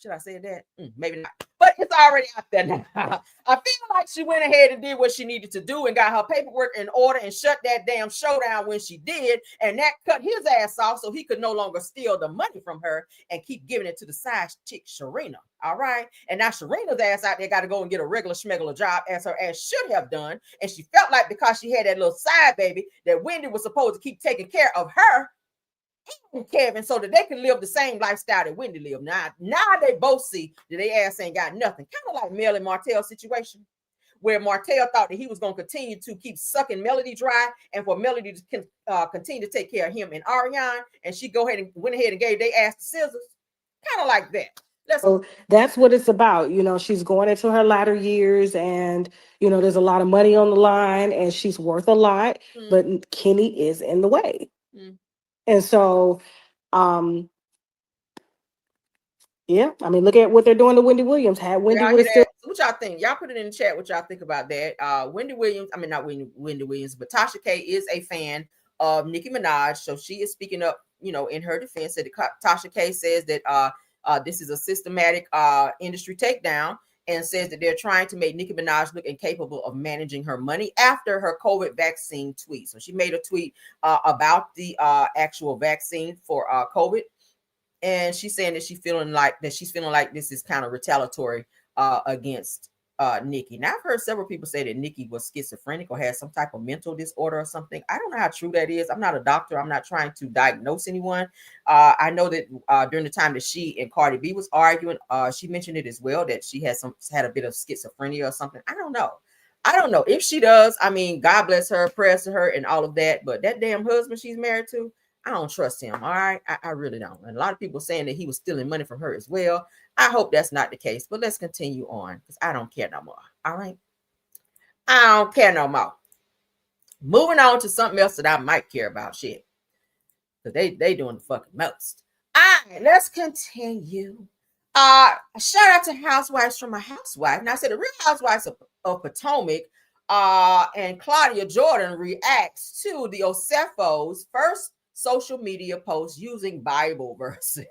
Should I say that? Maybe not. But it's already out there now. I feel like she went ahead and did what she needed to do and got her paperwork in order and shut that damn show down when she did. And that cut his ass off so he could no longer steal the money from her and keep giving it to the side chick, Sharina. All right. And now Sharina's ass out there got to go and get a regular schmegular job, as her ass should have done. And she felt like because she had that little side baby that Wendy was supposed to keep taking care of her and Kevin so that they can live the same lifestyle that Wendy lived. Now they both see that their ass ain't got nothing. Kind of like Mel and Martel situation. where Martel thought that he was going to continue to keep sucking Melody dry and for Melody to continue to take care of him and Ariane, and she went ahead and gave their ass the scissors, kind of like that. So that's what it's about. You know, she's going into her latter years and, you know, there's a lot of money on the line and she's worth a lot, but Kenny is in the way. And so, yeah, I mean, look at what they're doing to Wendy Williams. Had Wendy would have still. What y'all think? Y'all put it in the chat what y'all think about that. Wendy Williams, I mean, not Wendy Williams, but Tasha K is a fan of Nicki Minaj. So she is speaking up, you know, in her defense. That Tasha K says that this is a systematic industry takedown, and says that they're trying to make Nicki Minaj look incapable of managing her money after her COVID vaccine tweet. So she made a tweet about the actual vaccine for COVID. And she's saying that she's feeling like this is kind of retaliatory against Nicki. Now, I've heard several people say that Nicki was schizophrenic or had some type of mental disorder or something. I don't know how true that is. I'm not a doctor. I'm not trying to diagnose anyone. I know that during the time that she and Cardi B was arguing, she mentioned it as well, that she had a bit of schizophrenia or something. I don't know if she does. I mean, God bless her, prayers to her and all of that. But that damn husband she's married to, I don't trust him. All right. I really don't. And a lot of people saying that he was stealing money from her as well. I hope that's not the case, but let's continue on because I don't care no more. All right. I don't care no more. Moving on to something else that I might care about. Shit. Because they doing the fucking most. All right, let's continue. Shout out to Housewives from a Housewife. Now I said the Real Housewives of Potomac and Claudia Jordan reacts to the Osefo's first social media post using Bible verses.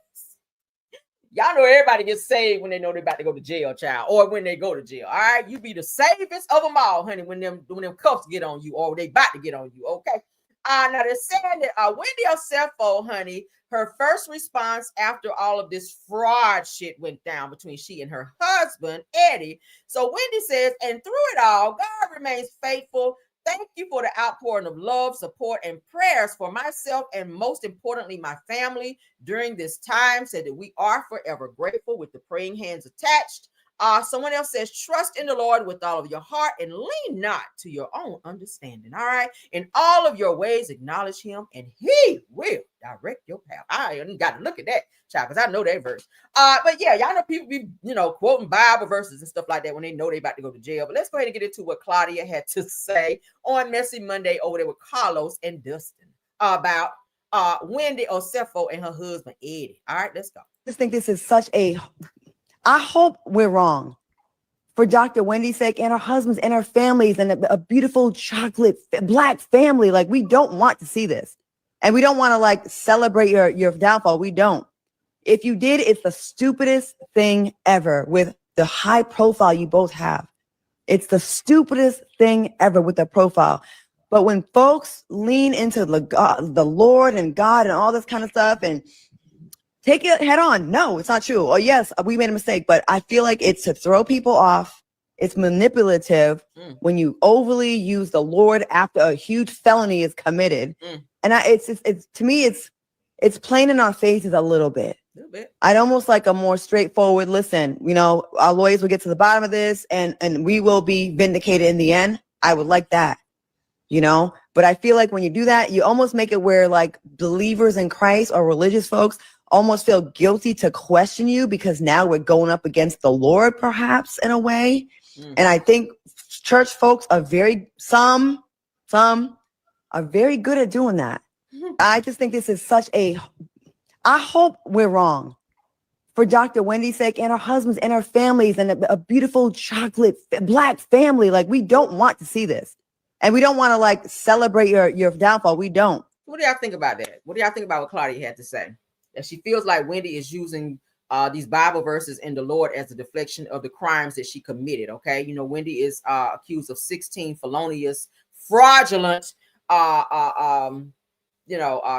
Y'all know everybody gets saved when they know they're about to go to jail, child, or when they go to jail. All right, you be the safest of them all, honey, when them cuffs get on you or they about to get on you. Okay. Now they're saying that Wendy Osefo, honey, her first response after all of this fraud shit went down between she and her husband, Eddie. So Wendy says, and through it all, God remains faithful. Thank you for the outpouring of love, support, and prayers for myself and most importantly, my family during this time. Said that we are forever grateful with the praying hands attached. Someone else says, trust in the Lord with all of your heart and lean not to your own understanding. All right. In all of your ways, acknowledge him and he will direct your path. I ain't got to look at that, child, because I know that verse. But yeah, y'all know people be, quoting Bible verses and stuff like that when they know they about to go to jail. But let's go ahead and get into what Claudia had to say on Messy Monday over there with Carlos and Dustin about Wendy Osefo and her husband, Eddie. All right, let's go. I just think this is I hope we're wrong for Dr. Wendy's sake and her husband's and her families and a beautiful chocolate black family. Like, we don't want to see this. And we don't want to celebrate your downfall. We don't. If you did, it's the stupidest thing ever with the high profile you both have. It's the stupidest thing ever with the profile. But when folks lean into the Lord and God and all this kind of stuff and take it head on. No, it's not true. Oh, yes, we made a mistake, but I feel like it's to throw people off. It's manipulative when you overly use the Lord after a huge felony is committed. And it's to me, it's plain in our faces a little bit. I'd almost like a more straightforward, listen, our lawyers will get to the bottom of this and we will be vindicated in the end. I would like that, but I feel like when you do that, you almost make it where believers in Christ or religious folks almost feel guilty to question you because now we're going up against the Lord, perhaps, in a way. And I think church folks are some are very good at doing that. I just think this is I hope we're wrong for Dr. Wendy's sake and her husband's and her families and a beautiful chocolate black family. Like, we don't want to see this. And we don't want to celebrate your downfall. We don't. What do y'all think about that? What do y'all think about what Claudia had to say? That she feels like Wendy is using these Bible verses in the Lord as a deflection of the crimes that she committed. Okay. Wendy is accused of 16 felonious, fraudulent,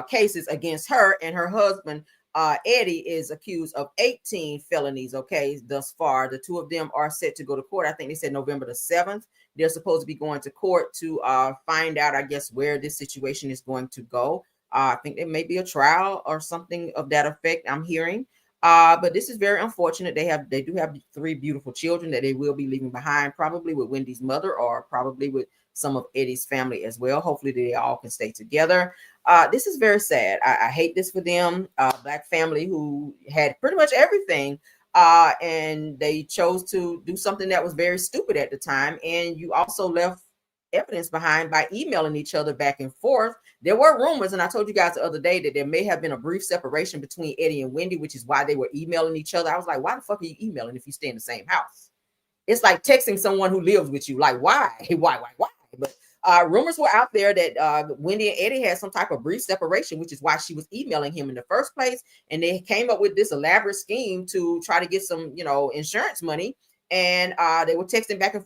cases against her, and her husband, Eddie, is accused of 18 felonies. Okay. Thus far, the two of them are set to go to court. I think they said November the 7th. They're supposed to be going to court to find out, I guess, where this situation is going to go. I think there may be a trial or something of that effect, I'm hearing. But this is very unfortunate. They do have 3 beautiful children that they will be leaving behind, probably with Wendy's mother or probably with some of Eddie's family as well. Hopefully they all can stay together. This is very sad. I hate this for them. Black family who had pretty much everything. And they chose to do something that was very stupid at the time. And you also left evidence behind by emailing each other back and forth. There were rumors, and I told you guys the other day that there may have been a brief separation between Eddie and Wendy, which is why they were emailing each other. I was like, why the fuck are you emailing if you stay in the same house? It's like texting someone who lives with you. Like, why? Why? But rumors were out there that Wendy and Eddie had some type of brief separation, which is why she was emailing him in the first place. And they came up with this elaborate scheme to try to get some, insurance money. And they were texting back and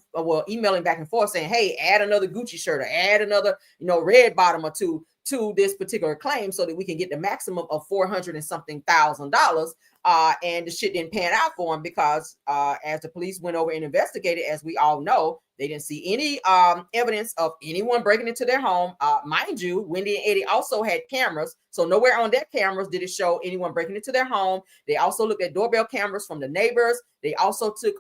emailing back and forth saying, hey, add another Gucci shirt or add another, red bottom or two to this particular claim so that we can get the maximum of $400 and something thousand. And the shit didn't pan out for him because as the police went over and investigated, as we all know, they didn't see any evidence of anyone breaking into their home. Mind you, Wendy and Eddie also had cameras. So nowhere on their cameras did it show anyone breaking into their home. They also looked at doorbell cameras from the neighbors. They also took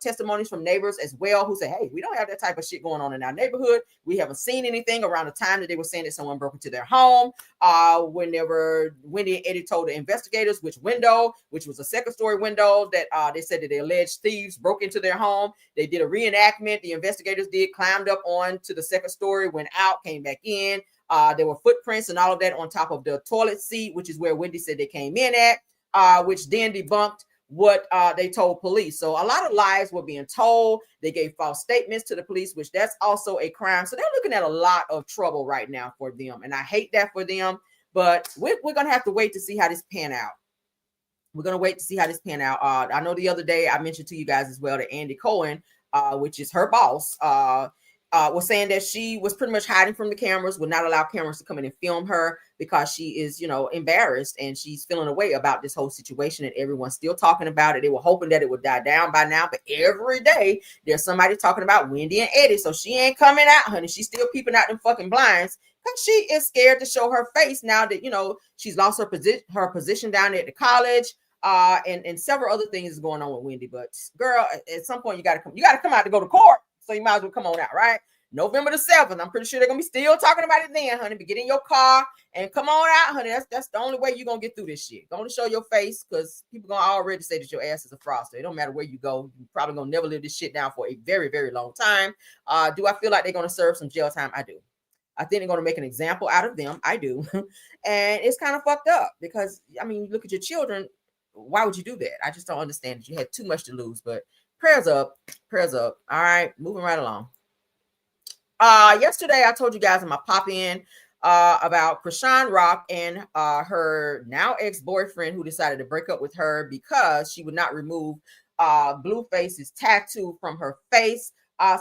testimonies from neighbors as well who said, hey, we don't have that type of shit going on in our neighborhood. We haven't seen anything around the time that they were saying that someone broke into their home. Whenever Wendy and Eddie told the investigators which window, which was a second story window that they said that the alleged thieves broke into their home. They did a reenactment. The investigators climbed up on to the second story, went out, came back in. There were footprints and all of that on top of the toilet seat, which is where Wendy said they came in at, which then debunked what they told police. So a lot of lies were being told. They gave false statements to the police, which that's also a crime. So they're looking at a lot of trouble right now for them. And I hate that for them, but we're going to have to wait to see how this pan out. We're going to wait to see how this pan out. I know the other day I mentioned to you guys as well that Andy Cohen, which is her boss, was saying that she was pretty much hiding from the cameras, would not allow cameras to come in and film her because she is, embarrassed and she's feeling away about this whole situation and everyone's still talking about it. They were hoping that it would die down by now, but every day there's somebody talking about Wendy and Eddie. So she ain't coming out, honey. She's still peeping out them fucking blinds because she is scared to show her face now that, she's lost her position down at the college. And several other things is going on with Wendy. But girl, at some point you gotta come out to go to court. So you might as well come on out, right? November the 7th. I'm pretty sure they're gonna be still talking about it then, honey. But get in your car and come on out, honey. That's the only way you're gonna get through this shit. Don't show your face because people gonna already say that your ass is a fraudster. It don't matter where you go, you're probably gonna never live this shit down for a very, very long time. Do I feel like they're gonna serve some jail time? I do. I think they're going to make an example out of them. I do. And it's kind of fucked up because, look at your children. Why would you do that? I just don't understand it. You had too much to lose, but prayers up. All right, moving right along. Yesterday I told you guys in my pop-in about Chrisean Rock and her now ex-boyfriend who decided to break up with her because she would not remove Blueface's tattoo from her face.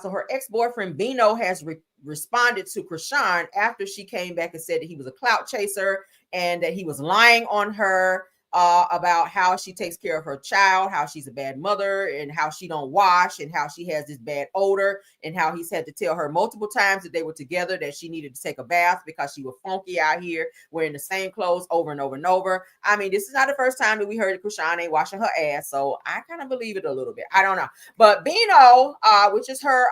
So her ex-boyfriend Bino has responded to Chrisean after she came back and said that he was a clout chaser and that he was lying on her about how she takes care of her child, how she's a bad mother, and how she don't wash, and how she has this bad odor, and how he's had to tell her multiple times that they were together that she needed to take a bath because she was funky out here wearing the same clothes over and over and over. This is not the first time that we heard that Chrisean ain't washing her ass, so I kind of believe it a little bit. I don't know. But Bino, which is her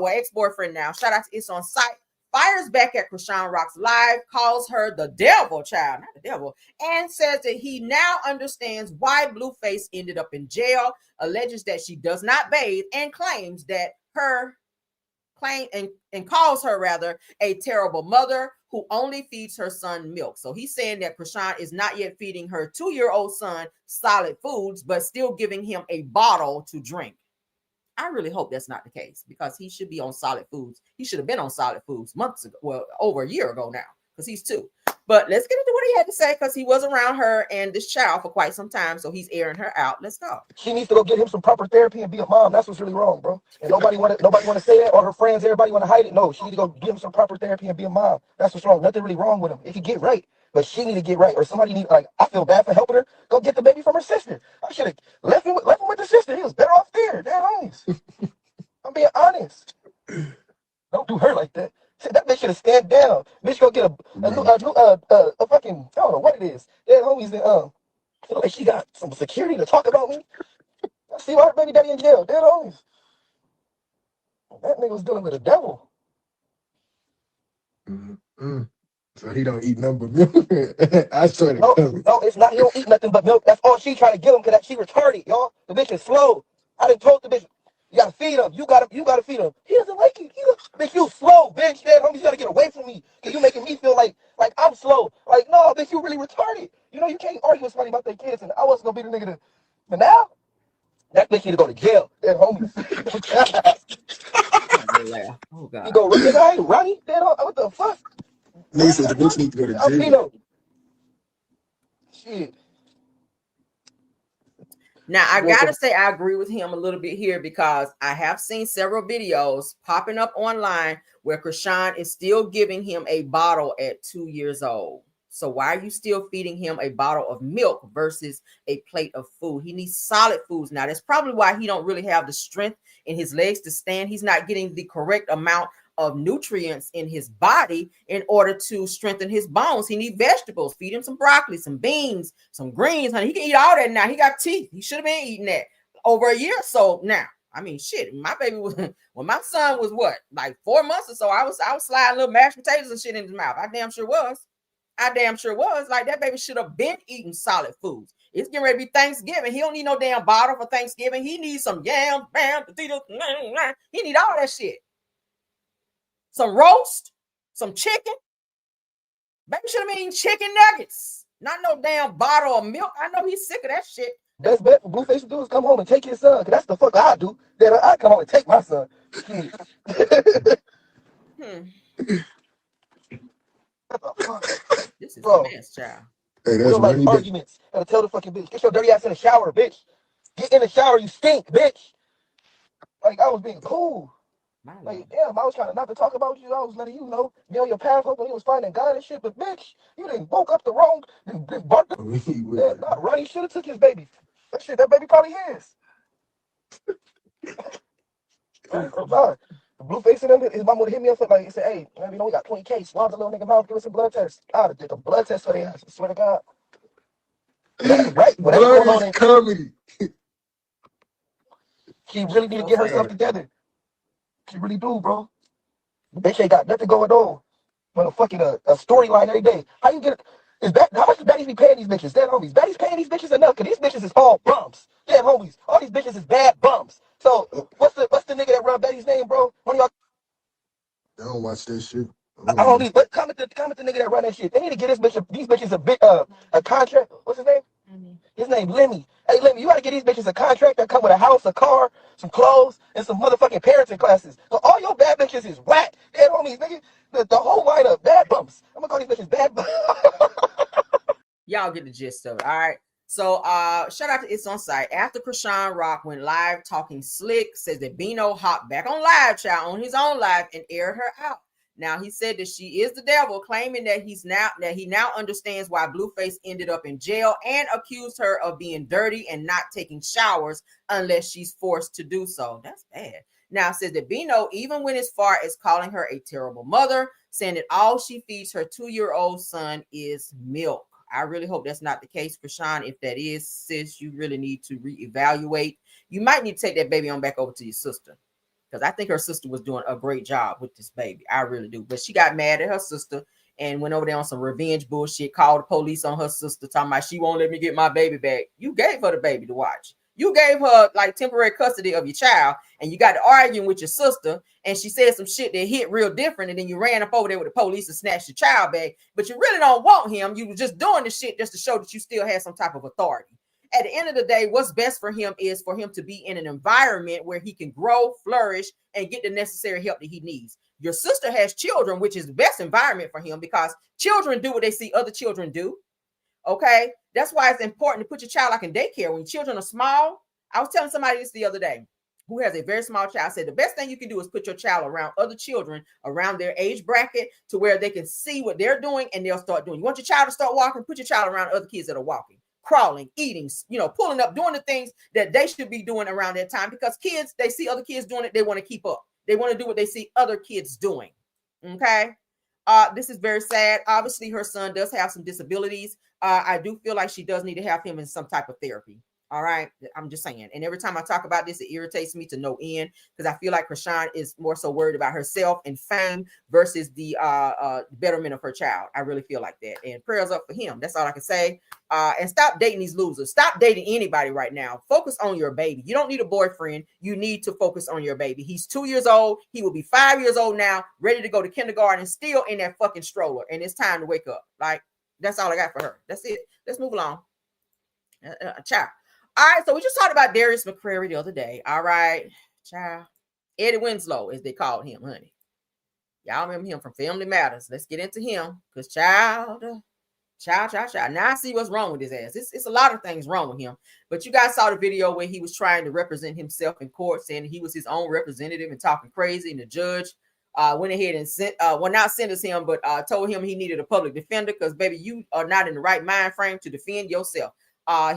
ex-boyfriend now, shout out to It's On Site, fires back at Chrisean Rock's live, calls her the devil, child, not the devil, and says that he now understands why Blueface ended up in jail, alleges that she does not bathe, and claims that calls her rather a terrible mother who only feeds her son milk. So he's saying that Chrisean is not yet feeding her 2-year-old son solid foods, but still giving him a bottle to drink. I really hope that's not the case because he should be on solid foods. He should have been on solid foods months ago, well, over a year ago now, because he's 2. But let's get into what he had to say because he was around her and this child for quite some time, so he's airing her out. Let's go. She needs to go get him some proper therapy and be a mom. That's what's really wrong, bro. And nobody want to say that, or her friends, everybody want to hide it. No, she need to go give him some proper therapy and be a mom. That's what's wrong. Nothing really wrong with him. If he get right, but she need to get right, or somebody need, I feel bad for helping her. Go get the baby from her sister. I should have left him with the sister. He was better off there. Damn homies. I'm being honest. Don't do her like that. That bitch should have stand down. Bitch go get a fucking, I don't know what it is. Yeah, homies that Feel like she got some security to talk about me. I see our baby daddy in jail. Dead homies. That nigga was dealing with a devil. Mm-hmm. So he don't eat nothing but milk. I swear to No, God. no, it's not. He don't eat nothing but milk. That's all she trying to give him because she retarded, y'all. The bitch is slow. I done told the bitch, you gotta feed him. You gotta feed him. He doesn't like you. Bitch, you slow, bitch. Dead homies, you gotta get away from me. Cause you making me feel like I'm slow. Like, no, bitch, you really retarded. You know, you can't argue with somebody about their kids, and I wasn't gonna be the nigga to, but now, that bitch need to go to jail. Dead homies. Oh God. You go, nigga, I ain't Ronnie. Dead homies. What the fuck? Nigga said the bitch need to go to I'm jail. Pino. Shit. Now, I gotta say, I agree with him a little bit here because I have seen several videos popping up online where Krishan is still giving him a bottle at 2 years old. So why are you still feeding him a bottle of milk versus a plate of food? He needs solid foods now. That's probably why he don't really have the strength in his legs to stand. He's not getting the correct amount of nutrients in his body in order to strengthen his bones. He needs vegetables. Feed him some broccoli, some beans, some greens, honey. He can eat all that now. He got teeth. He should have been eating that over a year or so now. I mean, shit, my baby was, when my son was what, like 4 months or so, I was sliding little mashed potatoes and shit in his mouth. I damn sure was. Like, that baby should have been eating solid foods. It's getting ready to be Thanksgiving. He don't need no damn bottle for Thanksgiving. He needs some yams, bam, potatoes. He need all that shit. Some roast, some chicken. Baby should have been eating chicken nuggets, not no damn bottle of milk. I know he's sick of that shit. Best bet for Blueface to do is come home and take his son, because that's the fuck I do. Then I come home and take my son. This is Bro, a mess, child. Hey, that's real life Ronnie. arguments. Gotta tell the fucking bitch, get your dirty ass in the shower, bitch. Get in the shower, you stink, bitch. Like, I was being cool. Like, damn, I was trying not to talk about you. I was letting you know, be on your path when you was finding God and shit. But bitch, you didn't woke up the wrong. Ronnie should have took his baby. That baby probably his. The Blueface in him, his mom would hit me up like, he said, hey, man, you know, we got 20K. Swab the little nigga mouth, give us some blood tests. I would have did a blood test for their ass. I swear to God. Right, whatever going on. Comedy. She really need to get herself together. She really do, bro. The bitch ain't got nothing going on. Motherfucking a storyline every day. How you get how much does baddies be paying these bitches? Damn homies. Baddies paying these bitches enough, because these bitches is all bums. Damn homies. All these bitches is bad bums. So what's the nigga that run Betty's name, bro? One of y'all. I don't watch that shit. I don't need, but comment the nigga that run that shit. They need to get these bitches a contract. What's his name? His name Lemmy. Hey Lemmy, you gotta get these bitches a contract that come with a house, a car, some clothes, and some motherfucking parenting classes. So all your bad bitches is whack. Dead homies, nigga. The whole line of bad bumps. I'm gonna call these bitches bad bumps. Y'all get the gist of it. All right. So shout out to It's On Site. After Krishan Rock went live talking slick, says that Bino hopped back on live, child, on his own live and aired her out. Now he said that she is the devil, claiming that he now understands why Blueface ended up in jail, and accused her of being dirty and not taking showers unless she's forced to do so. That's bad. Now says that Bino even went as far as calling her a terrible mother, saying that all she feeds her 2-year-old son is milk. I really hope that's not the case, Krishan. If that is, sis, you really need to reevaluate. You might need to take that baby on back over to your sister, because I think her sister was doing a great job with this baby. I really do. But she got mad at her sister and went over there on some revenge bullshit, called the police on her sister, talking about she won't let me get my baby back. You gave her the baby to watch. You gave her like temporary custody of your child, and you got to arguing with your sister, and she said some shit that hit real different, and then you ran up over there with the police and snatched your child back. But you really don't want him. You were just doing this shit just to show that you still had some type of authority. At the end of the day, what's best for him is for him to be in an environment where he can grow, flourish, and get the necessary help that he needs. Your sister has children, which is the best environment for him, because children do what they see other children do. Okay, that's why it's important to put your child like in daycare when children are small. I was telling somebody this the other day who has a very small child. I said the best thing you can do is put your child around other children around their age bracket to where they can see what they're doing and they'll start doing. You want your child to start walking? Put your child around other kids that are walking, crawling, eating, pulling up, doing the things that they should be doing around that time, because kids, they see other kids doing it, they want to keep up. They want to do what they see other kids doing. Okay. This is very sad. Obviously, her son does have some disabilities. I do feel like she does need to have him in some type of therapy. All right. I'm just saying. And every time I talk about this, it irritates me to no end because I feel like Krishan is more so worried about herself and fame versus the betterment of her child. I really feel like that. And prayers up for him. That's all I can say. And stop dating these losers. Stop dating anybody right now. Focus on your baby. You don't need a boyfriend. You need to focus on your baby. He's 2 years old. He will be 5 years old now, ready to go to kindergarten and still in that fucking stroller. And it's time to wake up. Like, that's all I got for her. That's it. Let's move along. Ciao. All right, so we just talked about Darius McCrary the other day. All right, child. Eddie Winslow, as they called him, honey. Y'all remember him from Family Matters. Let's get into him. Because child. Now I see what's wrong with his ass. It's a lot of things wrong with him. But you guys saw the video where he was trying to represent himself in court, saying he was his own representative and talking crazy. And the judge went ahead and not sentenced him, but told him he needed a public defender because, baby, you are not in the right mind frame to defend yourself.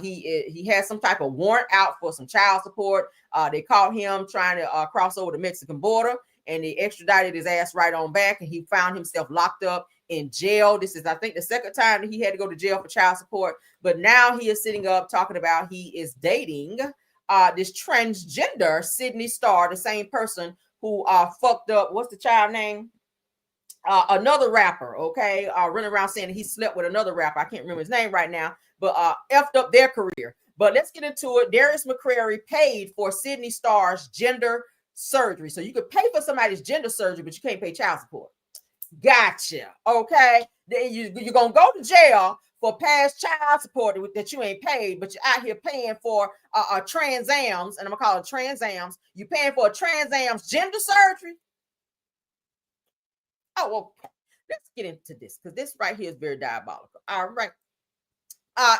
He had some type of warrant out for some child support. They caught him trying to cross over the Mexican border, and they extradited his ass right on back, and he found himself locked up in jail. This is, I think, the second time that he had to go to jail for child support. But now he is sitting up talking about he is dating this transgender Sydney Star, the same person who fucked up, what's the child name? Another rapper, okay, running around saying that he slept with another rapper. I can't remember his name right now, but effed up their career. But let's get into it. Darius McCrary paid for Sydney Starr's gender surgery. So you could pay for somebody's gender surgery, but you can't pay child support. Gotcha. Okay. Then you're going to go to jail for past child support that you ain't paid, but you're out here paying for transams, and I'm going to call it transams. You're paying for a transams gender surgery. Oh, okay. Let's get into this because this right here is very diabolical. All right.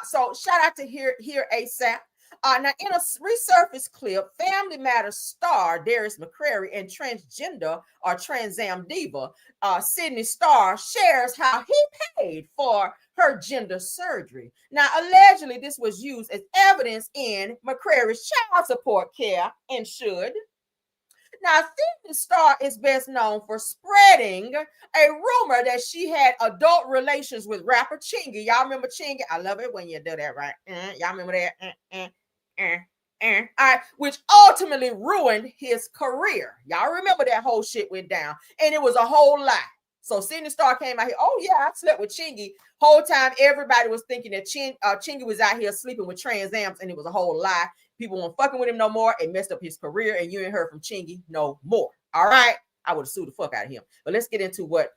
So shout out to here ASAP. Now, in a resurfaced clip, Family Matters star Darius McCrary and transgender or transam diva Sydney Starr shares how he paid for her gender surgery. Now, allegedly, this was used as evidence in McCrary's child support care and should. Now, Sydney Starr is best known for spreading a rumor that she had adult relations with rapper Chingy. Y'all remember Chingy? I love it when you do that, right? Y'all remember that? All right, which ultimately ruined his career. Y'all remember that whole shit went down, and it was a whole lie. So Sydney Starr came out here, oh yeah, I slept with Chingy. Whole time everybody was thinking that Chingy was out here sleeping with Trans Ams, and it was a whole lie. People weren't fucking with him no more. It messed up his career, and you ain't heard from Chingy no more. All right, I would have sued the fuck out of him. But let's get into what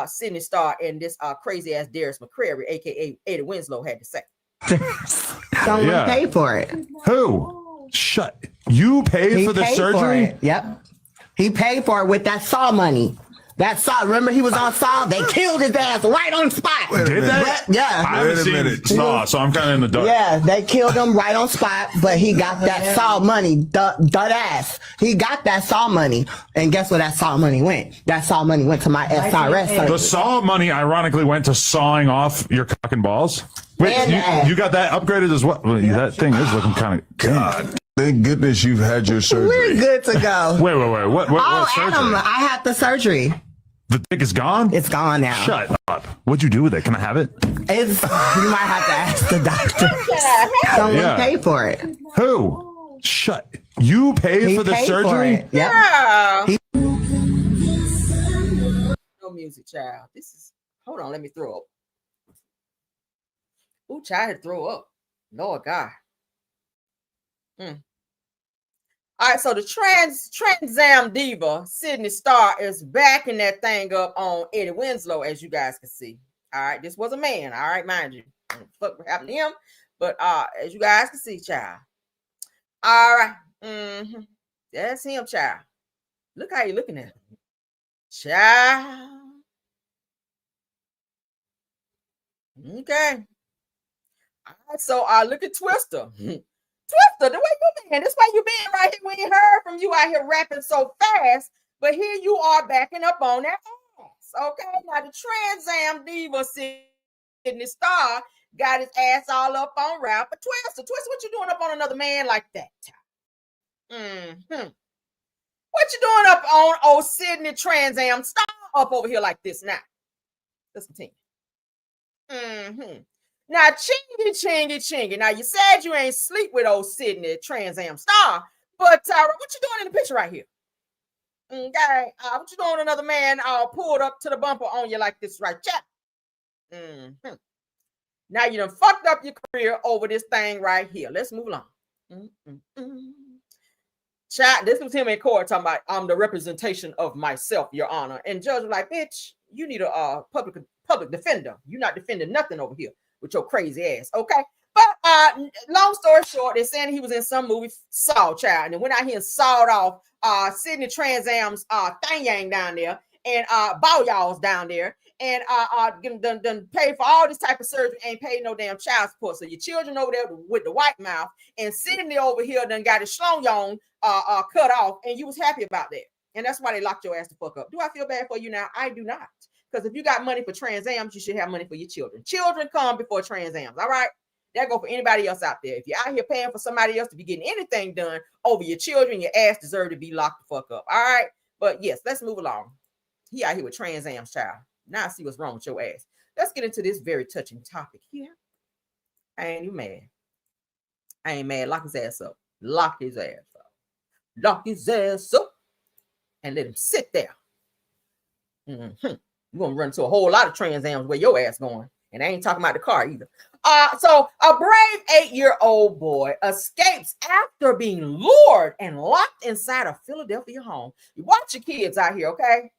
Sydney Starr and this crazy ass Darius McCrary, aka Eddie Winslow, had to say. Someone paid for it. Who? Shut. You paid for the surgery? Yep. He paid for it with that Saw money. That Saw, remember he was on Saw? They killed his ass right on spot. Did they? Yeah. I haven't seen Saw, so I'm kind of in the dark. Yeah, they killed him right on spot, but he got that Saw money, dud ass. He got that Saw money, and guess where that Saw money went? That Saw money went to my SRS surgery. The Saw money ironically went to sawing off your cock and balls. Wait, you got that upgraded as well? That thing is looking kind of... God. Thank goodness you've had your surgery. We're good to go. Wait. What surgery? Adam, I had the surgery. The dick is gone? It's gone now. Shut up. What'd you do with it? Can I have it? You might have to ask the doctor. Someone paid for it. Who? Shut. You paid for the surgery? Yeah. No music, child. This is, hold on, let me throw up. Ooh, child had to throw up. Lord God. All right, so the transam diva Sydney Starr is backing that thing up on Eddie Winslow, as you guys can see. All right, this was a man. All right, mind you, fuck what happened to him, but as you guys can see, child. All right, that's him, child. Look how you looking at him, child. Okay. All right, so look at Twister. Twister, the way you been, that's why you been right here. We ain't heard from you out here rapping so fast, but here you are backing up on that ass. Okay, now the transam diva Sydney Starr got his ass all up on rapper Twister. Twister, what you doing up on another man like that? What you doing up on old Sydney Transam Starr up over here like this now? Let's continue. Now, chingy. Now, you said you ain't sleep with old Sydney Trans Am Star, but what you doing in the picture right here? Okay, what you doing? Another man pulled up to the bumper on you like this, right, chap? Now you done fucked up your career over this thing right here. Let's move along. Chat. This was him in court talking about I'm the representation of myself, Your Honor. And judge was like, bitch, you need a public defender. You're not defending nothing over here with your crazy ass. Okay. But long story short, they're saying he was in some movie, Saw, child, and then went out here and sawed off Sydney Trans Am's thing yang down there, and bow y'all's down there, and done paid for all this type of surgery, ain't paid no damn child support. So your children over there with the white mouth, and Sydney over here done got his schlong yon cut off, and you was happy about that. And that's why they locked your ass the fuck up. Do I feel bad for you now? I do not. Because if you got money for Trans Ams, you should have money for your children. Children come before Trans Ams, all right? That go for anybody else out there. If you're out here paying for somebody else to be getting anything done over your children, your ass deserve to be locked the fuck up. All right. But yes, let's move along. He out here with Trans Am's child. Now I see what's wrong with your ass. Let's get into this very touching topic here. I ain't even mad. I ain't mad. Lock his ass up. Lock his ass up. Lock his ass up. And let him sit there. You're gonna run into a whole lot of Trans Ams where your ass going. And I ain't talking about the car either. So a brave 8-year-old boy escapes after being lured and locked inside a Philadelphia home. You watch your kids out here, okay?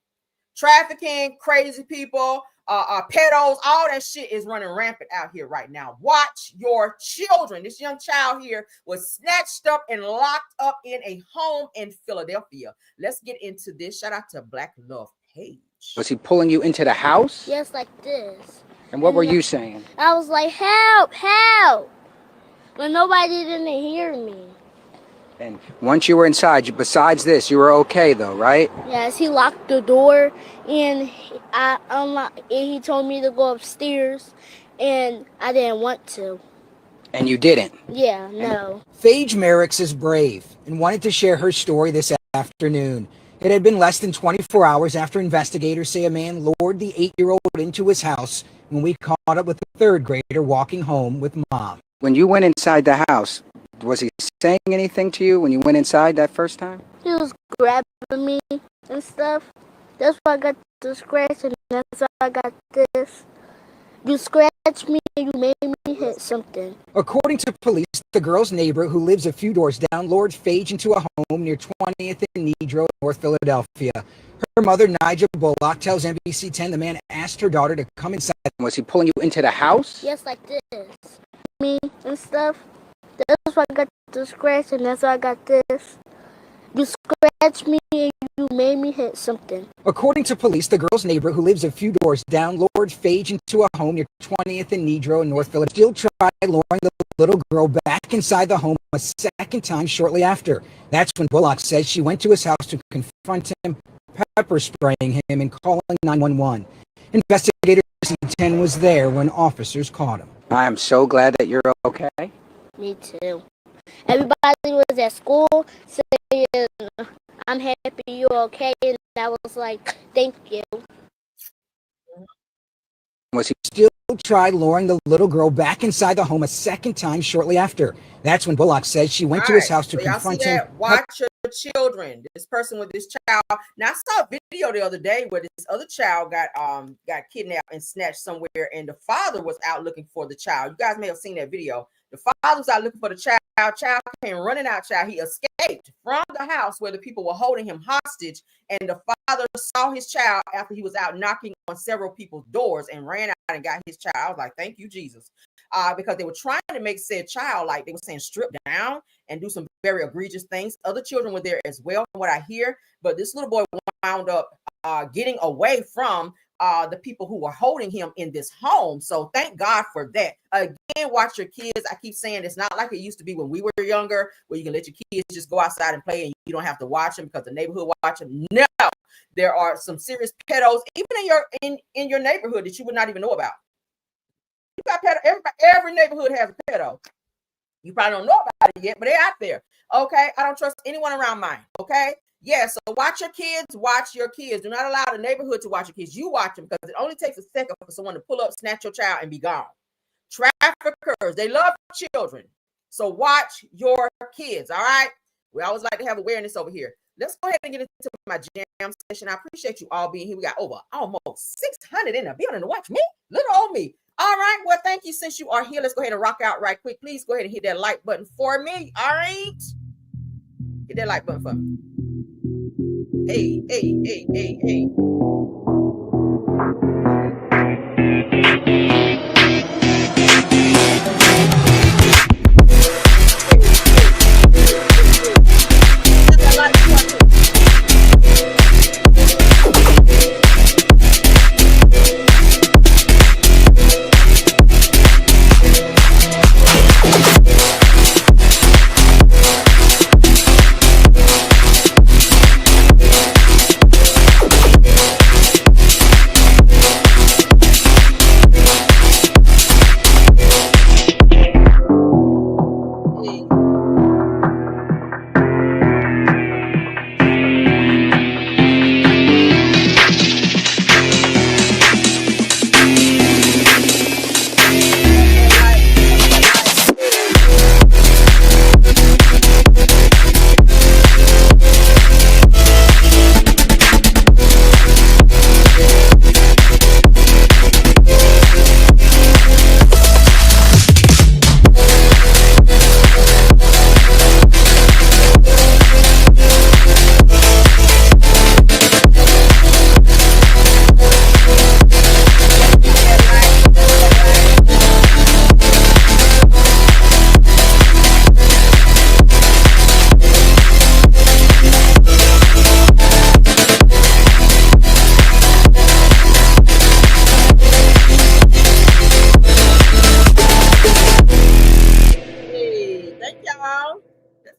Trafficking, crazy people, pedos, all that shit is running rampant out here right now. Watch your children. This young child here was snatched up and locked up in a home in Philadelphia. Let's get into this. Shout out to Black Love Page. Was he pulling you into the house? Yes, like this. And what were you saying? I was like, help, help. But nobody didn't hear me. And once you were inside, besides this, you were okay though, right? Yes, he locked the door and I unlocked, and he told me to go upstairs and I didn't want to. And you didn't? Yeah, no. Phaedra Merricks is brave and wanted to share her story this afternoon. It had been less than 24 hours after investigators say a man lured the 8-year-old into his house when we caught up with the third grader walking home with mom. When you went inside the house, was he saying anything to you when you went inside that first time? He was grabbing me and stuff. That's why I got the scratch and that's why I got this. You scratched me and you made me hit something. According to police, the girl's neighbor, who lives a few doors down, lured Phaedra into a home near 20th and Nedrow, North Philadelphia. Her mother, Nigel Bullock, tells NBC 10 the man asked her daughter to come inside. Was he pulling you into the house? Yes, like this. Me and stuff. That's why I got the scratch and that's why I got this. You scratched me and you made me hit something. According to police, the girl's neighbor, who lives a few doors down, lured Phaedra into a home near 20th and Nedrow in North Philadelphia. Still tried luring the little girl back inside the home a second time shortly after. That's when Bullock says she went to his house to confront him, pepper spraying him and calling 911. Investigator C10 was there when officers caught him. I am so glad that you're okay. Me too. Everybody was at school saying, I'm happy you're okay. And I was like, thank you. Was he still tried luring the little girl back inside the home a second time shortly after? That's when Bullock says she went to his house to confront him. Watch your children. This person with this child. Now I saw a video the other day where this other child got kidnapped and snatched somewhere, and the father was out looking for the child. You guys may have seen that video. The father was out looking for the child. Child came running out. He escaped from the house where the people were holding him hostage, and the father saw his child after he was out knocking on several people's doors and ran out and got his child. I was like, thank you, Jesus. Because they were trying to make said child, like they were saying, strip down and do some very egregious things. Other children were there as well, from what I hear. But this little boy wound up getting away from the people who were holding him in this home. So thank God for that. Again, watch your kids. I keep saying it's not like it used to be when we were younger, where you can let your kids just go outside and play and you don't have to watch them because the neighborhood watch them. No, there are some serious pedos, even in your neighborhood, that you would not even know about. You got pedo. Every neighborhood has a pedo. You probably don't know about it yet, but they're out there. Okay, I don't trust anyone around mine. Okay, Yeah, so watch your kids, watch your kids. Do not allow the neighborhood to watch your kids. You watch them, because it only takes a second for someone to pull up, snatch your child, and be gone. Traffickers, they love children. So watch your kids, all right? We always like to have awareness over here. Let's go ahead and get into my jam session. I appreciate you all being here. We got over almost 600 in the building to watch me. Little old me. All right, well, thank you. Since you are here, let's go ahead and rock out right quick. Please go ahead and hit that like button for me, all right? Hit that like button for me. Hey, hey, hey, hey, hey.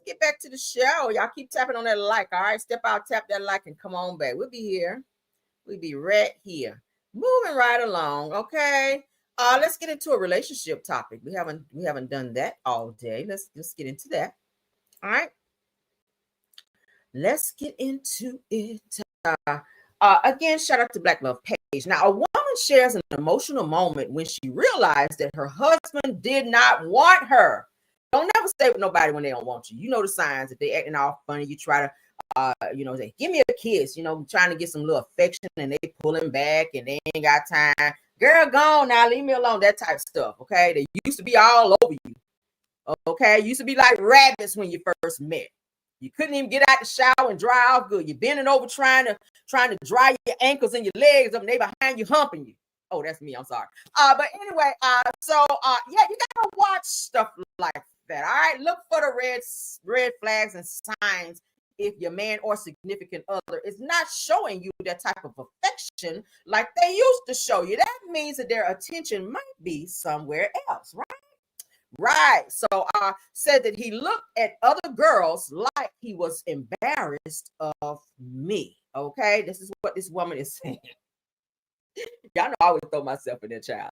Get back to the show. Y'all keep tapping on that like. All right, step out, tap that like, and come on back. We'll be here. We'll be right here. Moving right along. Okay. Let's get into a relationship topic. We haven't done that all day. Let's get into that. All right. Let's get into it. Again, shout out to Black Love Page. Now, a woman shares an emotional moment when she realized that her husband did not want her. Don't never stay with nobody when they don't want you. You know the signs. If they acting all funny, you try to, say, give me a kiss, trying to get some little affection, and they pulling back and they ain't got time. Girl, gone now, leave me alone, that type of stuff, okay? They used to be all over you, okay? Used to be like rabbits when you first met. You couldn't even get out the shower and dry off good. You're bending over trying to dry your ankles and your legs up, and they behind you humping you. Oh, that's me. I'm sorry. But anyway, you gotta watch stuff like that. All right, look for the red flags and signs if your man or significant other is not showing you that type of affection like they used to show you. That means that their attention might be somewhere else, right? Right. So said that he looked at other girls like he was embarrassed of me. Okay, this is what this woman is saying. Y'all know I always throw myself in there, child.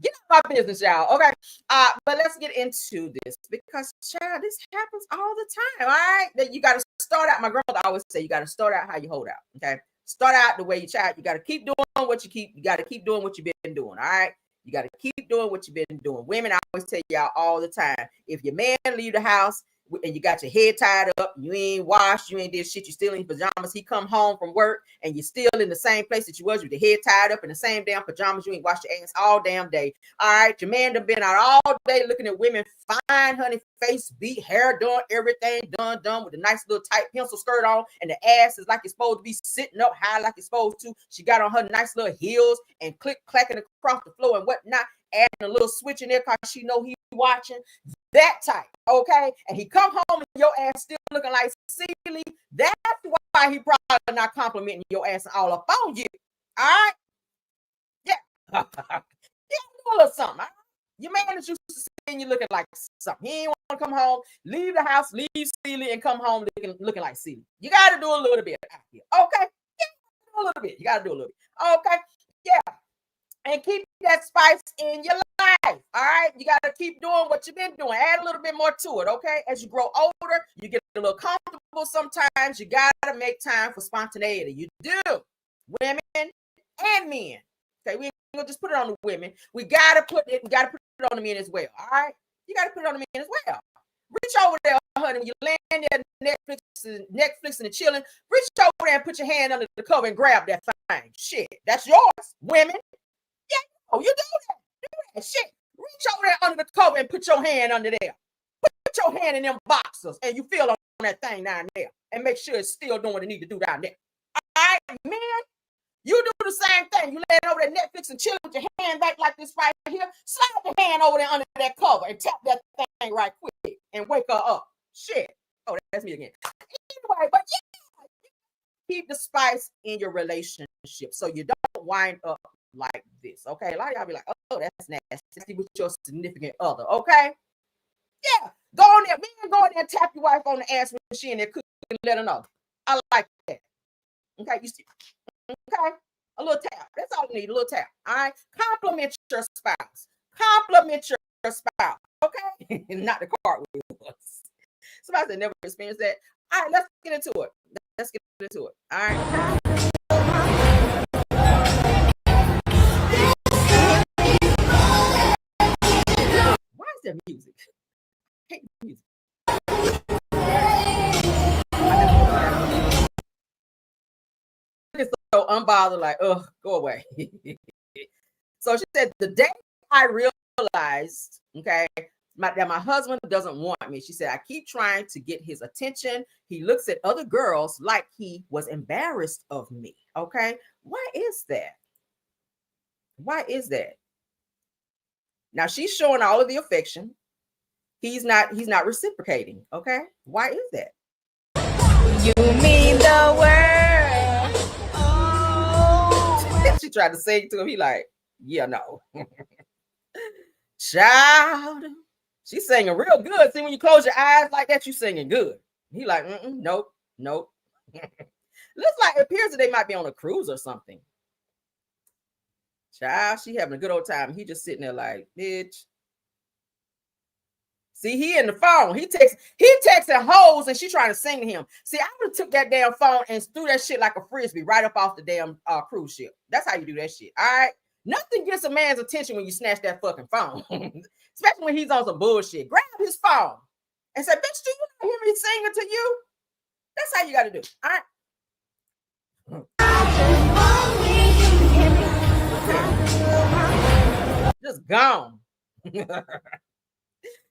Get out my business, y'all. Okay. But let's get into this, because, child, this happens all the time. All right. That you got to start out. My grandmother always say you got to start out how you hold out. Okay. Start out the way you child. You got to keep doing what you got to keep doing what you've been doing. All right. You got to keep doing what you've been doing. Women, I always tell y'all all the time, if your man leave the house and you got your head tied up, you ain't washed, you ain't did shit, you still in pajamas, he come home from work and you're still in the same place that you was with your head tied up in the same damn pajamas, you ain't washed your ass all damn day. All right, your man done been out all day looking at women, fine, honey, face beat, hair done, everything done with a nice little tight pencil skirt on, and the ass is like it's supposed to be sitting up high like it's supposed to. She got on her nice little heels and clacking across the floor and whatnot, adding a little switch in there because she know he watching. That type, okay? And he come home and your ass still looking like silly. That's why he probably not complimenting your ass all up on you. All right? Yeah. Yeah, do a little something. Right? Your man is used to seeing you looking like something. He ain't want to come home, leave the house, leave silly, and come home looking like silly. You got to do a little bit out here, okay? Yeah, do a little bit. You got to do a little bit, okay? Yeah. And keep that spice in your life. All right. You got to keep doing what you've been doing. Add a little bit more to it. Okay. As you grow older, you get a little comfortable sometimes. You gotta make time for spontaneity. You do, women and men. Okay, we ain't gonna just put it on the women. We gotta put it on the men as well. All right, you gotta put it on the men as well. Reach over there, honey. When you land there, Netflix and chilling, reach over there and put your hand under the cover and grab that thing. Shit, that's yours, women. Yeah, oh, you do that. Do that shit. Reach over there under the cover and put your hand under there. Put your hand in them boxers and you feel on that thing down there and make sure it's still doing what it need to do down there. All right, man. You do the same thing. You laying over there Netflix and chilling with your hand back like this right here. Slide your hand over there under that cover and tap that thing right quick and wake her up. Shit. Oh, that's me again. Anyway, but yeah, keep the spice in your relationship so you don't wind up like this. Okay, a lot of y'all be like, oh, that's nasty with your significant other. Okay, yeah, go on there, man, go in there and tap your wife on the ass when she in there cooking and let her know. I like that. Okay, you see. Okay, a little tap. That's all you need, a little tap. All right, compliment your spouse. Compliment your spouse. Okay, not the cartwheels. Somebody said never experienced that. All right, let's get into it. Let's get into it. All right. Why is there music? I hate music. It's so unbothered, like, oh, go away. So she said, the day I realized, okay, that my husband doesn't want me, she said, I keep trying to get his attention. He looks at other girls like he was embarrassed of me. Okay, why is that? Why is that? Now she's showing all of the affection. He's not reciprocating. Okay, why is that? You mean the world. Oh. She tried to sing to him. He like, yeah, no. Child, she's singing real good. See, when you close your eyes like that, you singing good. He like, nope. Looks like it appears that they might be on a cruise or something. Child, she having a good old time. He just sitting there like, bitch. See, he in the phone. He texting hoes and she trying to sing to him. See, I would have took that damn phone and threw that shit like a frisbee right up off the damn cruise ship. That's how you do that shit. All right. Nothing gets a man's attention when you snatch that fucking phone, especially when he's on some bullshit. Grab his phone and say, bitch, do you not hear me singing to you? That's how you got to do. All right. Just gone.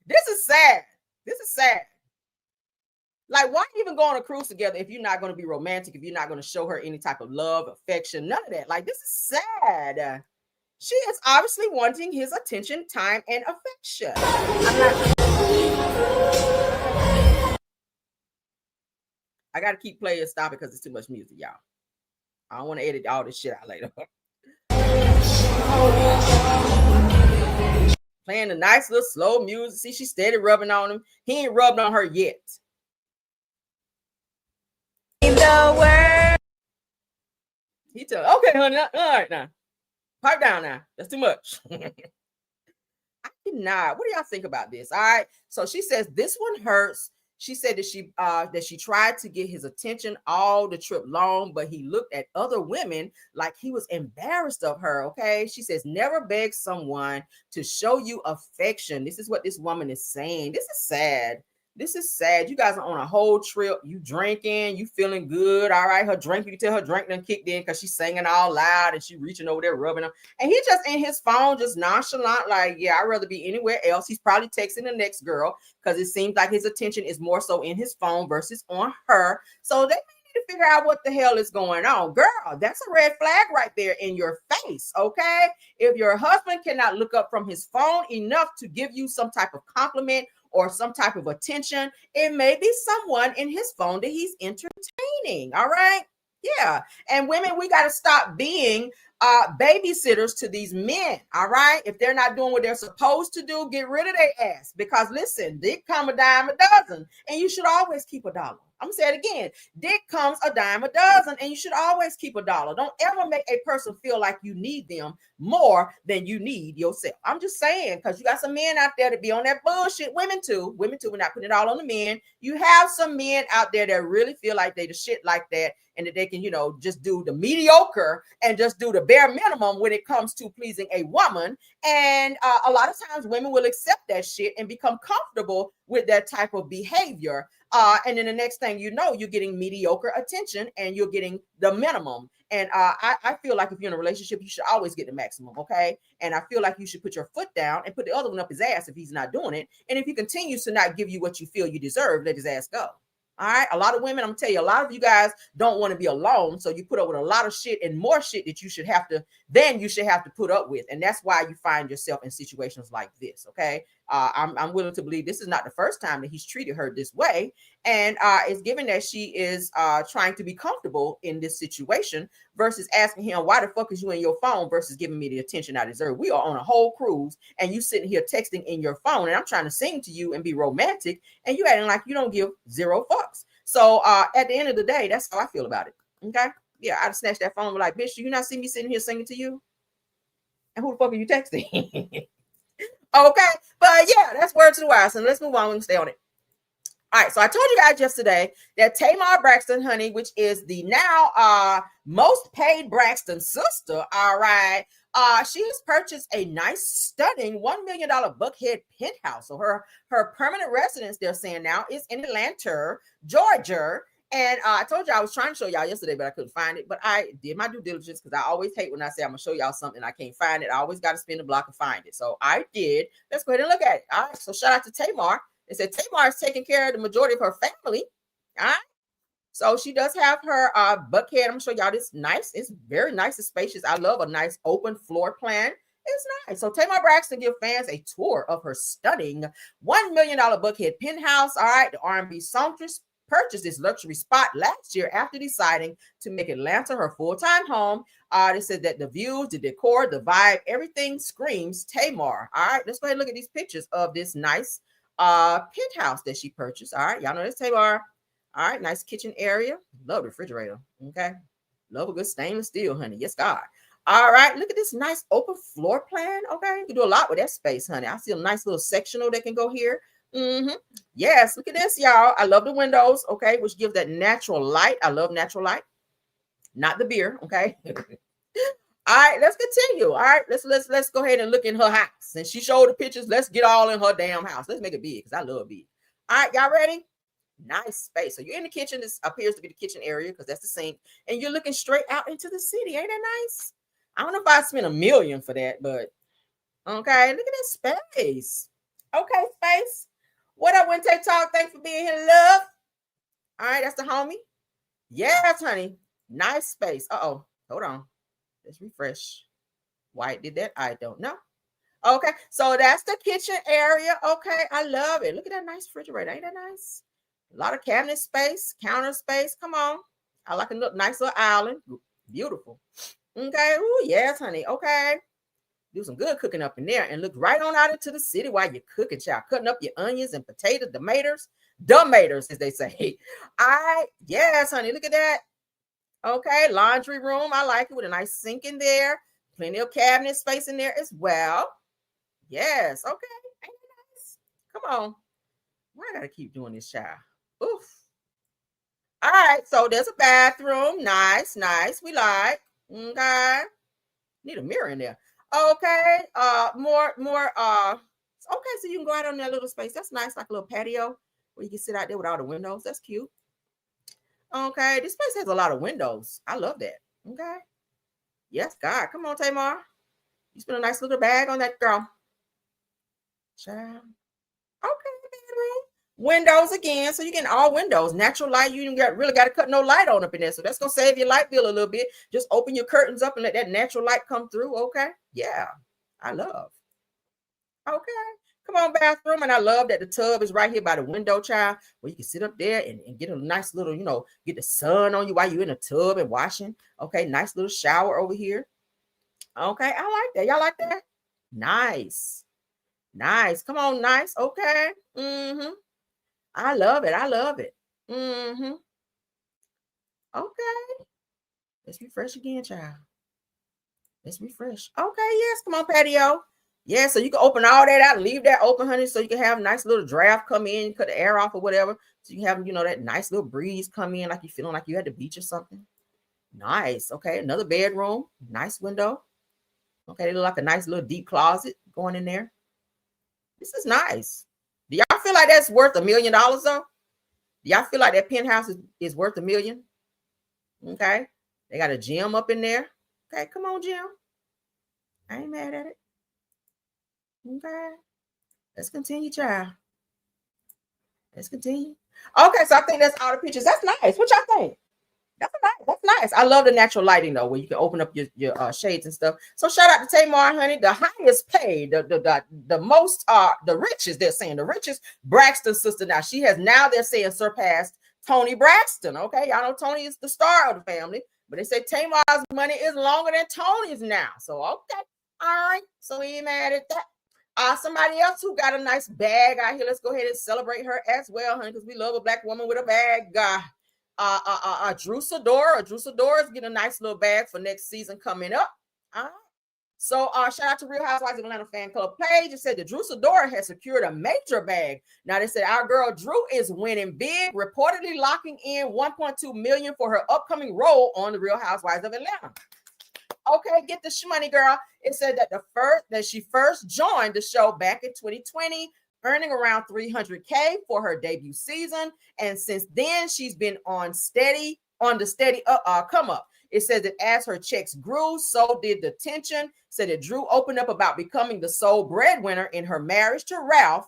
This is sad. This is sad. Like, why even go on a cruise together if you're not going to be romantic, if you're not going to show her any type of love, affection, none of that? Like, this is sad. She is obviously wanting his attention, time, and affection. I got to keep playing and stop it because it's too much music, y'all. I don't want to edit all this shit out later. Playing the nice little slow music. See, she's steady rubbing on him. He ain't rubbed on her yet. In the world. He tell, okay, honey, all right now. Pipe down now. That's too much. I cannot. What do y'all think about this? All right. So she says this one hurts. She said that she tried to get his attention all the trip long, but he looked at other women like he was embarrassed of her. Okay. She says, never beg someone to show you affection. This is what this woman is saying. This is sad. This is sad. You guys are on a whole trip. You drinking, you feeling good. All right. Her drink, you can tell her drink done kicked in because she's singing all loud and she reaching over there, rubbing him. And he just in his phone, just nonchalant, like, yeah, I'd rather be anywhere else. He's probably texting the next girl because it seems like his attention is more so in his phone versus on her. So they may need to figure out what the hell is going on. Girl, that's a red flag right there in your face. Okay. If your husband cannot look up from his phone enough to give you some type of compliment or some type of attention, it may be someone in his phone that he's entertaining. All right. Yeah. And women, we got to stop being babysitters to these men. All right. If they're not doing what they're supposed to do, get rid of their ass. Because listen, dick come a dime a dozen. And you should always keep $1. I'm gonna say it again. Dick comes a dime a dozen, and you should always keep $1. Don't ever make a person feel like you need them more than you need yourself. I'm just saying, because you got some men out there that be on that bullshit. Women too. We're not putting it all on the men. You have some men out there that really feel like they the shit like that, and that they can, just do the mediocre and just do the bare minimum when it comes to pleasing a woman. And a lot of times women will accept that shit and become comfortable with that type of behavior. And then the next thing you know, you're getting mediocre attention and you're getting the minimum. And I feel like if you're in a relationship, you should always get the maximum, okay? And I feel like you should put your foot down and put the other one up his ass if he's not doing it. And if he continues to not give you what you feel you deserve, let his ass go. All right. A lot of women, I'm gonna tell you, a lot of you guys don't want to be alone. So you put up with a lot of shit and more shit that you should have to put up with. And that's why you find yourself in situations like this. Okay. I'm willing to believe this is not the first time that he's treated her this way. And it's given that she is trying to be comfortable in this situation versus asking him, why the fuck is you in your phone versus giving me the attention I deserve? We are on a whole cruise and you sitting here texting in your phone and I'm trying to sing to you and be romantic and you acting like you don't give zero fucks. So at the end of the day, that's how I feel about it. Okay. Yeah, I'd snatch that phone and be like, bitch, do you not see me sitting here singing to you? And who the fuck are you texting? Okay, but yeah, that's word to the wise. And let's move on. We can stay on it. All right, so I told you guys yesterday that Tamar Braxton, honey, which is the now most paid Braxton sister, all right, she has purchased a nice, stunning $1 million Buckhead penthouse. So her permanent residence, they're saying now, is in Atlanta, Georgia. And I told you I was trying to show y'all yesterday, but I couldn't find it. But I did my due diligence because I always hate when I say I'm going to show y'all something I can't find it. I always got to spin the block and find it. So I did. Let's go ahead and look at it. All right. So shout out to Tamar. They said Tamar is taking care of the majority of her family. All right. So she does have her Buckhead. I'm going to show y'all this nice. It's very nice and spacious. I love a nice open floor plan. It's nice. So Tamar Braxton give fans a tour of her stunning $1 million Buckhead penthouse. All right. The R&B songstress purchased this luxury spot last year after deciding to make Atlanta her full-time home. They said that the views, the decor, the vibe, everything screams Tamar. All right, let's go ahead and look at these pictures of this nice penthouse that she purchased. All right, y'all know this Tamar. All right, nice kitchen area. Love the refrigerator. Okay, love a good stainless steel, honey. Yes, God. All right, look at this nice open floor plan. Okay, you can do a lot with that space, honey. I see a nice little sectional that can go here. Yes, look at this, y'all. I love the windows, okay, which gives that natural light. I love natural light, not the beer, okay. All right, let's continue. All right, let's go ahead and look in her house. And she showed the pictures. Let's get all in her damn house. Let's make it big because I love big. All right, y'all ready? Nice space. So you're in the kitchen. This appears to be the kitchen area because that's the sink, and you're looking straight out into the city. Ain't that nice? I don't know if I spent $1 million for that, but okay. Look at that space. Okay, space. What up, Wednesday Talk? Thanks for being here, love. All right, that's the homie. Yes, honey. Nice space. Uh-oh. Hold on. Let's refresh. Why it did that, I don't know. Okay, so that's the kitchen area. Okay, I love it. Look at that nice refrigerator. Ain't that nice? A lot of cabinet space, counter space. Come on. I like a nice little island. Beautiful. Okay. Oh, yes, honey. Okay. Do some good cooking up in there and look right on out into the city while you're cooking, child. Cutting up your onions and potatoes, tomatoes, as they say. Yes, honey, look at that. Okay, laundry room. I like it with a nice sink in there. Plenty of cabinet space in there as well. Yes, okay. Ain't that nice? Come on. Why I gotta keep doing this, child? Oof. All right, so there's a bathroom. Nice. We like. Okay. Need a mirror in there. Okay, more, okay, so you can go out on that little space. That's nice, like a little patio where you can sit out there with all the windows. That's cute. Okay, this place has a lot of windows. I love that. Okay. Yes, God. Come on, Tamar. You spent a nice little bag on that girl. Child. Okay, bedroom. Windows again. So you're getting all windows. Natural light. You didn't really got to cut no light on up in there. So that's going to save your light bill a little bit. Just open your curtains up and let that natural light come through. Okay. Yeah. I love. Okay. Come on, bathroom. And I love that the tub is right here by the window, child, where you can sit up there and get a nice little, get the sun on you while you're in the tub and washing. Okay. Nice little shower over here. Okay. I like that. Y'all like that? Nice. Come on. Nice. Okay. I love it. Mm-hmm. Okay. Let's refresh again, child. Let's refresh. Okay, yes. Come on, patio. Yeah, so you can open all that out, leave that open, honey, so you can have a nice little draft come in, cut the air off or whatever. So you have, that nice little breeze come in, like you're feeling like you're at the beach or something. Nice. Okay, another bedroom, nice window. Okay, they look like a nice little deep closet going in there. This is nice. Do y'all feel like that's worth $1 million though? Do y'all feel like that penthouse is worth $1 million? Okay. They got a gym up in there. Okay, come on, Jim. I ain't mad at it. Okay. Let's continue, child. Let's continue. Okay, so I think that's all the pictures. That's nice. What y'all think? That's nice. That's nice. I love the natural lighting though, where you can open up your shades and stuff. So shout out to Tamar, honey. The highest paid, the most, the richest. They're saying the richest Braxton sister. Now she has now they're saying surpassed Tony Braxton. Okay, y'all know Tony is the star of the family, but they say Tamar's money is longer than Tony's now. So okay, all right. So we ain't mad at that. Somebody else who got a nice bag out here. Let's go ahead and celebrate her as well, honey, because we love a black woman with a bag. Drew Sidora. Drew Sidora is getting a nice little bag for next season coming up. All right. So shout out to Real Housewives of Atlanta fan club page. It said that Drew Sidora has secured a major bag. Now they said our girl Drew is winning big, reportedly locking in $1.2 million for her upcoming role on the Real Housewives of Atlanta. Okay, get the money, girl. It said that she first joined the show back in 2020, earning around $300K for her debut season, and since then she's been on the steady come up. It says that as her checks grew, so did the tension. Said that Drew opened up about becoming the sole breadwinner in her marriage to Ralph,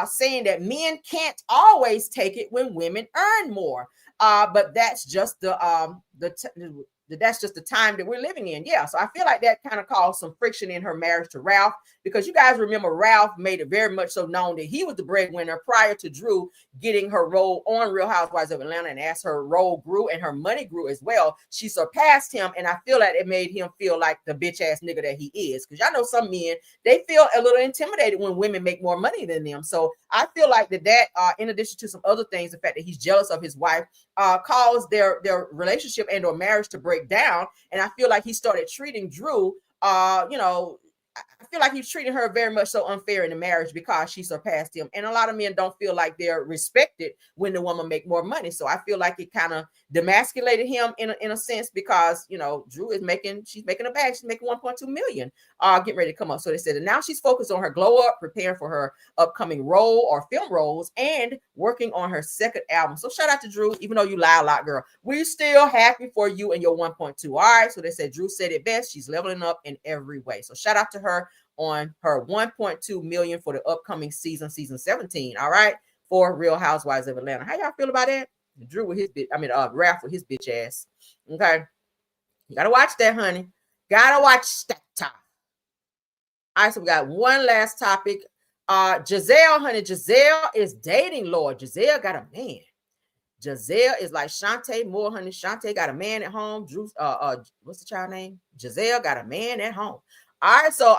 saying that men can't always take it when women earn more. But that's just that's just the time that we're living in. Yeah. So I feel like that kind of caused some friction in her marriage to Ralph, because you guys remember Ralph made it very much so known that he was the breadwinner prior to Drew getting her role on Real Housewives of Atlanta. And as her role grew and her money grew as well, she surpassed him. And I feel like it made him feel like the bitch ass nigga that he is. Because y'all know some men, they feel a little intimidated when women make more money than them. So I feel like that in addition to some other things, the fact that he's jealous of his wife, caused their relationship and or marriage to break down. And I feel like he started treating Drew, I feel like he's treating her very much so unfair in the marriage because she surpassed him. And a lot of men don't feel like they're respected when the woman make more money. So I feel like it kind of demasculated him in a sense, because Drew is she's making a bag. She's making 1.2 million, getting ready to come up. So they said that now she's focused on her glow up, preparing for her upcoming role or film roles, and working on her second album. So shout out to Drew, even though you lie a lot, girl. We're still happy for you and your 1.2. All right. So they said Drew said it best. She's leveling up in every way. So shout out to her on her 1.2 million for the upcoming season 17. All right. For Real Housewives of Atlanta. How y'all feel about that? Drew with his Ralph with his bitch ass. Okay. You gotta watch that, honey. Gotta watch that time. All right, so we got one last topic. Gizelle, honey. Gizelle is dating Lord. Gizelle got a man. Gizelle is like Shantae Moore, honey. Shantae got a man at home. Drew, what's the child name? Gizelle got a man at home. All right, so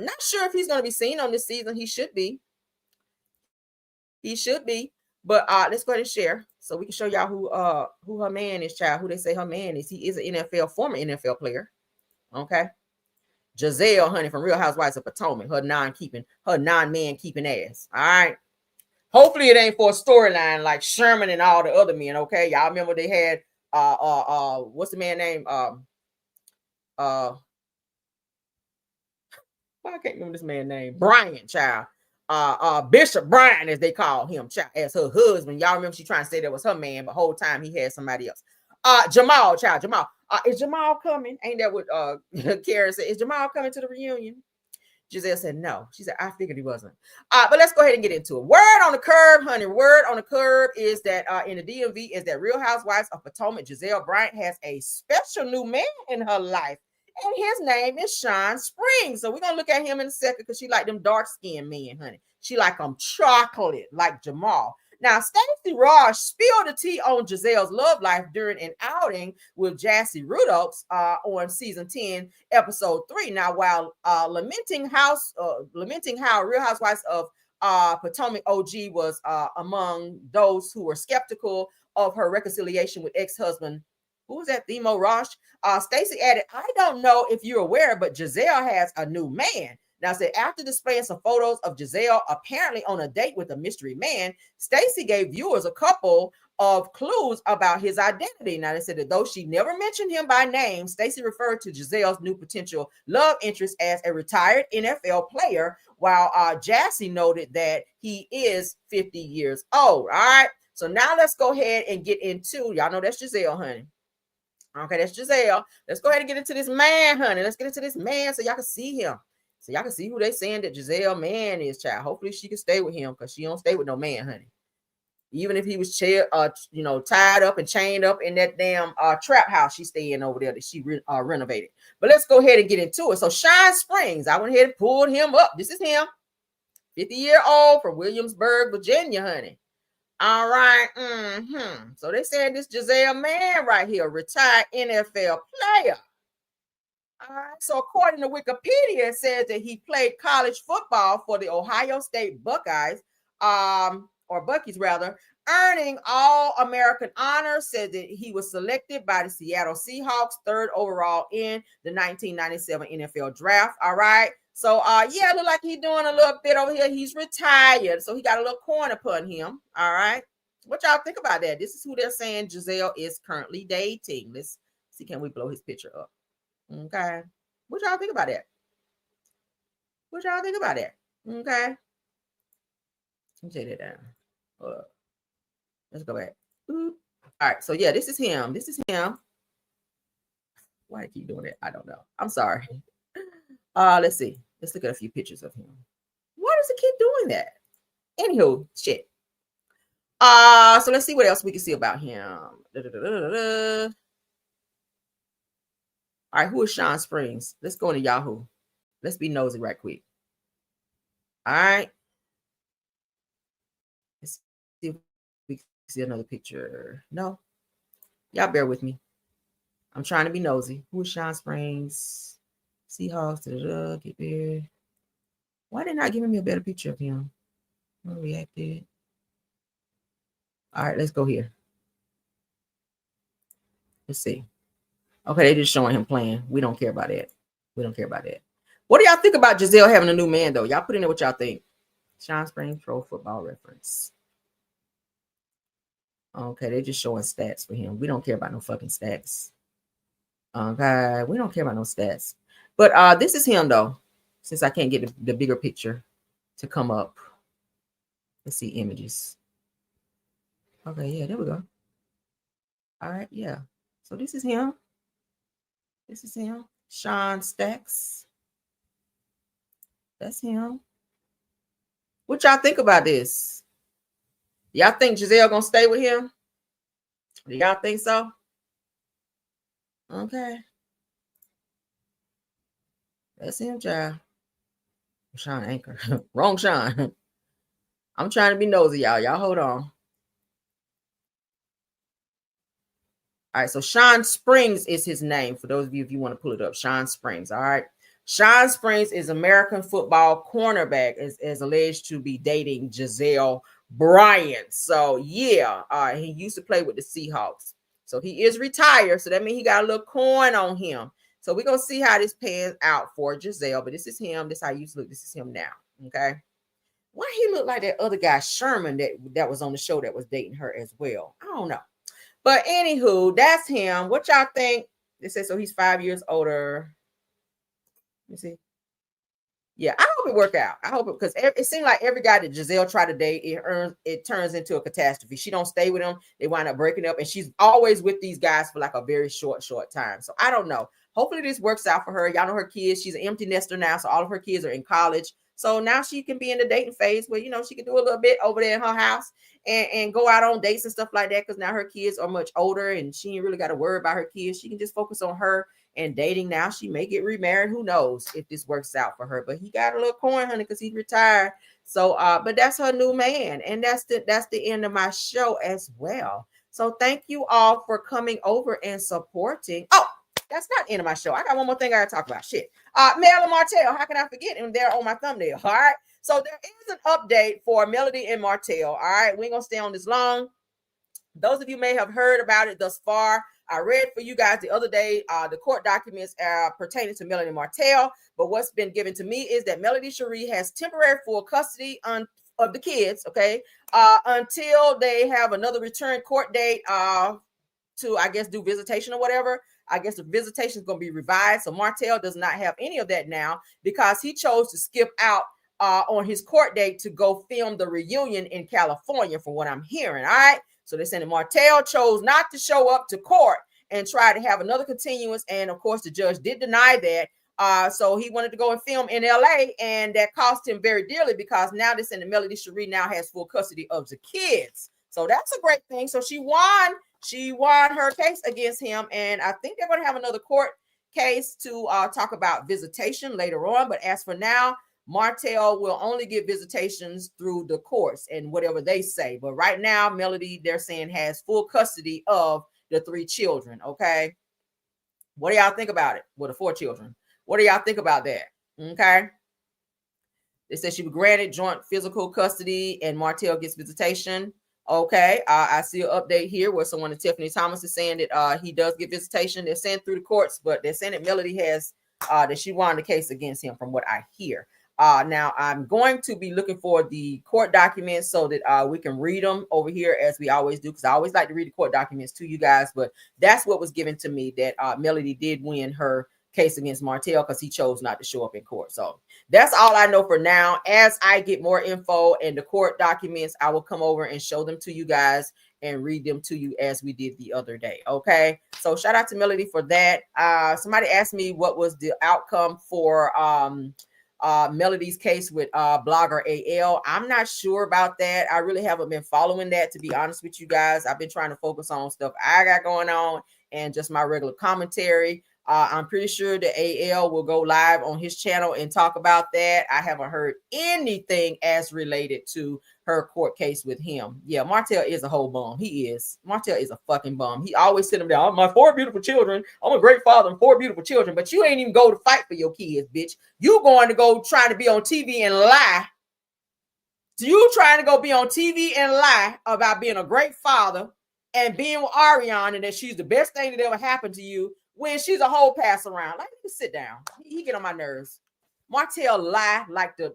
not sure if he's gonna be seen on this season. He should be. He should be. But let's go ahead and share so we can show y'all who her man is, child. Who they say her man is. He is an former NFL player. Okay. Gizelle, honey, from Real Housewives of Potomac. Her non-man keeping ass. All right. Hopefully it ain't for a storyline like Sherman and all the other men. Okay. Y'all remember they had what's the man name? I can't remember this man's name. Brian, child. Bishop Brian, as they call him, child, as her husband. Y'all remember she trying to say that was her man, but whole time he had somebody else. Jamal, child, Jamal. Is Jamal coming? Ain't that what Karen said? Is Jamal coming to the reunion? Gizelle said no. She said, I figured he wasn't. But let's go ahead and get into it. Word on the curb, honey. Word on the curb is that in the DMV is that Real Housewives of Potomac, Gizelle Bryant has a special new man in her life. And his name is Sean Springs. So we're going to look at him in a second because she like them dark-skinned men, honey. She like them chocolate, like Jamal. Now, Stacey Raj spilled the tea on Gizelle's love life during an outing with Jassy Rudolphs on season 10, episode 3. Now, while lamenting how Real Housewives of Potomac OG was among those who were skeptical of her reconciliation with ex-husband. Who was that? Themo Rosh. Stacey added, I don't know if you're aware, but Gizelle has a new man. Now, said after displaying some photos of Gizelle apparently on a date with a mystery man, Stacey gave viewers a couple of clues about his identity. Now, they said that though she never mentioned him by name, Stacey referred to Gizelle's new potential love interest as a retired NFL player, while Jassy noted that he is 50 years old. All right. So now let's go ahead and get into, y'all know that's Gizelle, honey. Okay, that's Gizelle. Let's go ahead and get into this man, honey. Let's get into this man so y'all can see him. So y'all can see who they saying that Gizelle man is, child. Hopefully she can stay with him because she don't stay with no man, honey. Even if he was tied up and chained up in that damn trap house she's staying over there that she renovated. But let's go ahead and get into it. So Shine Springs, I went ahead and pulled him up. This is him, 50-year-old from Williamsburg, Virginia, honey. All right. So they said this Gizelle man right here, retired NFL player. All right. So according to Wikipedia, it says that he played college football for the Ohio State Buckeyes, or Bucky's rather, earning All-American honors. Said that he was selected by the Seattle Seahawks, 3rd overall in the 1997 NFL draft. All right. So, yeah, look like he's doing a little bit over here. He's retired, so he got a little coin upon him. All right. What y'all think about that? This is who they're saying Gizelle is currently dating. Let's see, can we blow his picture up? Okay. What y'all think about that? What y'all think about that? Okay. Let me take that down. Hold up. Let's go back. All right. So, yeah, this is him. This is him. Why do I keep doing it? I don't know. I'm sorry. Let's see. Let's look at a few pictures of him. Why does it keep doing that? Anywho, shit. So let's see what else we can see about him. All right, who is Shine Springs? Let's go into Yahoo. Let's be nosy right quick. All right. Let's see if we can see another picture. No. Y'all bear with me. I'm trying to be nosy. Who is Shine Springs? Seahawks, get there. Why did not giving me a better picture of him? I reacted. All right, let's go here. Let's see. Okay, they're just showing him playing. We don't care about that. We don't care about that. What do y'all think about Gizelle having a new man, though? Y'all put in there what y'all think. Shine Springs Pro Football Reference. Okay, they're just showing stats for him. We don't care about no fucking stats. Okay, we don't care about no stats. But this is him, though, since I can't get the bigger picture to come up. Let's see images. Okay, yeah, there we go. All right, yeah. So this is him. This is him. Sean Stacks. That's him. What y'all think about this? Y'all think Gizelle gonna stay with him? Do y'all think so? Okay. That's him, child. Sean Anchor. Wrong Sean. I'm trying to be nosy, y'all. Y'all hold on. All right, so Shine Springs is his name. For those of you, if you want to pull it up, Shine Springs. All right. Shine Springs is American football cornerback, is alleged to be dating Gizelle Bryant. So, yeah, he used to play with the Seahawks. So, he is retired. So, that means he got a little coin on him. So, we're going to see how this pans out for Gizelle. But this is him. This is how he used to look. This is him now. Okay. Why he look like that other guy, Sherman, that was on the show that was dating her as well? I don't know. But anywho, that's him. What y'all think? They said so he's 5 years older. Let me see. Yeah, I hope it work out. I hope it, because it seemed like every guy that Gizelle tried to date, it turns into a catastrophe. She don't stay with him. They wind up breaking up, and she's always with these guys for like a very short time. So I don't know. Hopefully this works out for her. Y'all know her kids. She's an empty nester now, so all of her kids are in college. So now she can be in the dating phase where, she can do a little bit over there in her house and go out on dates and stuff like that, because now her kids are much older and she ain't really got to worry about her kids. She can just focus on her and dating now. She may get remarried. Who knows if this works out for her? But he got a little coin, honey, because he's retired. So, but that's her new man. And that's the end of my show as well. So thank you all for coming over and supporting. Oh, that's not the end of my show. I got one more thing I gotta talk about. Shit. Mel and Martel, how can I forget him? They're on my thumbnail. All right. So there is an update for Melody and Martel. All right, we ain't gonna stay on this long. Those of you may have heard about it thus far. I read for you guys the other day the court documents pertaining to Melody and Martel. But what's been given to me is that Melody Cherie has temporary full custody of the kids, okay, until they have another return court date to, I guess, do visitation or whatever. I guess the visitation is going to be revised. So Martel does not have any of that now because he chose to skip out on his court date to go film the reunion in California, from what I'm hearing. All right. So they're saying that Martel chose not to show up to court and try to have another continuance. And of course, the judge did deny that. So he wanted to go and film in LA, and that cost him very dearly because now they're saying that Melody Cherie now has full custody of the kids. So that's a great thing. So she won her case against him, and I think they're going to have another court case to talk about visitation later on. But as for now, Martel will only get visitations through the courts and whatever they say. But right now, Melody, they're saying, has full custody of the 3 children. Okay. What do y'all think about it? Well, the 4 children. What do y'all think about that? Okay. They said she was granted joint physical custody and Martel gets visitation. Okay. I see an update here where someone, Tiffany Thomas, is saying that he does get visitation. They're saying through the courts, but they're saying that Melody has that she won the case against him, from what I hear. Now I'm going to be looking for the court documents so that we can read them over here, as we always do, because I always like to read the court documents to you guys. But that's what was given to me, that Melody did win her case against Martel because he chose not to show up in court. So that's all I know for now. As I get more info and the court documents, I will come over and show them to you guys and read them to you as we did the other day. Okay. So shout out to Melody for that. Somebody asked me what was the outcome for Melody's case with blogger AL. I'm not sure about that. I really haven't been following that, to be honest with you guys. I've been trying to focus on stuff I got going on and just my regular commentary. I'm pretty sure that AL will go live on his channel and talk about that. I haven't heard anything as related to her court case with him. Yeah, Martel is a whole bum. He is. Martel is a fucking bum. He always sent him down. My 4 beautiful children. I'm a great father and 4 beautiful children, but you ain't even go to fight for your kids, bitch. You going to go trying to be on TV and lie. So you trying to go be on TV and lie about being a great father and being with Ariana and that she's the best thing that ever happened to you, when she's a whole pass around. Like, you sit down. He get on my nerves. Martel lie like the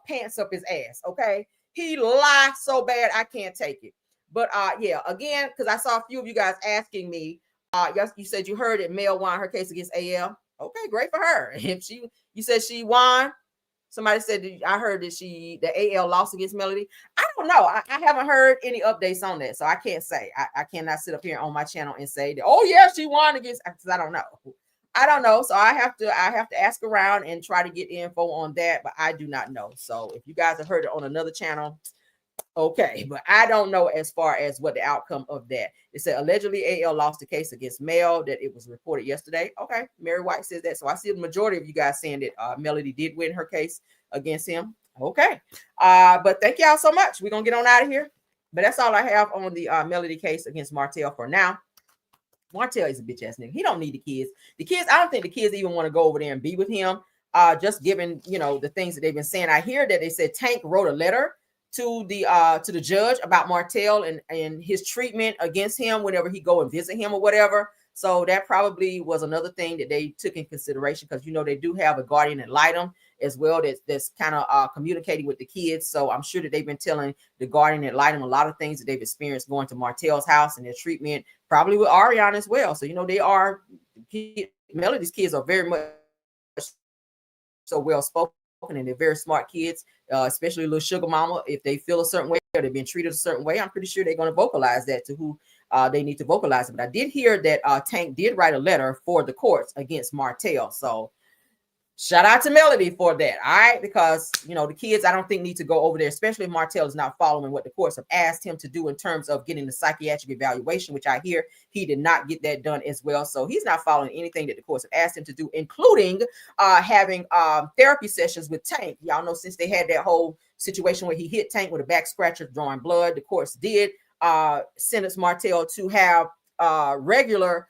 pants up his ass. Okay, he lie so bad I can't take it. But yeah, again, because I saw a few of you guys asking me. You said you heard it. Mel won her case against AL. Okay, great for her. If you said she won. Somebody said, I heard that the AL lost against Melody. I don't know. I haven't heard any updates on that. So I can't say. I cannot sit up here on my channel and say that, oh yeah, she won against, because I don't know. I don't know. So I have to ask around and try to get info on that, but I do not know. So if you guys have heard it on another channel, okay, but I don't know as far as what the outcome of that. It said allegedly AL lost the case against Mel, that it was reported yesterday. Okay, Mary White says that. So I see the majority of you guys saying that Melody did win her case against him. Okay, but thank y'all so much. We're gonna get on out of here. But that's all I have on the Melody case against Martel for now. Martel is a bitch ass nigga. He don't need the kids. The kids, I don't think the kids even want to go over there and be with him. Just given, the things that they've been saying. I hear that they said Tank wrote a letter to the judge about Martel and his treatment against him whenever he go and visit him or whatever. So that probably was another thing that they took in consideration, because they do have a guardian ad litem as well that's kind of communicating with the kids. So I'm sure that they've been telling the guardian ad litem a lot of things that they've experienced going to Martel's house and their treatment, probably with Ariana as well. So they are, Melody's kids are very much so well spoken, and they're very smart kids, especially little sugar mama. If they feel a certain way or they've been treated a certain way, I'm pretty sure they're going to vocalize that to who they need to vocalize it. But I did hear that Tank did write a letter for the courts against Martel. So shout out to Melody for that. All right. Because, the kids, I don't think need to go over there, especially if Martel is not following what the courts have asked him to do in terms of getting the psychiatric evaluation, which I hear he did not get that done as well. So he's not following anything that the courts have asked him to do, including having therapy sessions with Tank. Y'all know, since they had that whole situation where he hit Tank with a back scratcher drawing blood, the courts did sentence Martel to have regular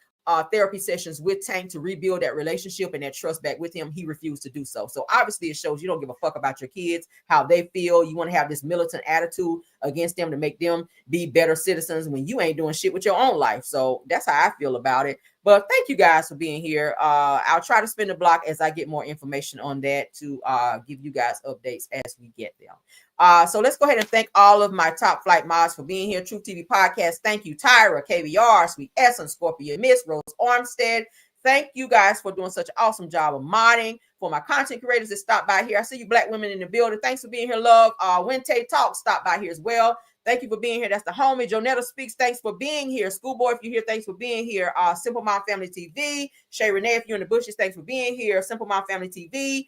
therapy sessions with Tank to rebuild that relationship and that trust back with him. He refused to do so. So obviously it shows you don't give a fuck about your kids, how they feel. You want to have this militant attitude against them to make them be better citizens when you ain't doing shit with your own life. So that's how I feel about it. But thank you guys for being here. I'll try to spin the block as I get more information on that to give you guys updates as we get them. So let's go ahead and thank all of my top flight mods for being here. Truth TV Podcast. Thank you, Tyra, KBR, Sweet Essence, Scorpio Miss, Rose Armstead. Thank you guys for doing such an awesome job of modding. For my content creators that stopped by here, I see you black women in the building. Thanks for being here, love. Wente Talk stopped by here as well. Thank you for being here. That's the homie. Jonetta Speaks. Thanks for being here. Schoolboy, if you're here, thanks for being here. Simple Mom Family TV. Shay Renee, if you're in the bushes, thanks for being here. Simple Mom Family TV.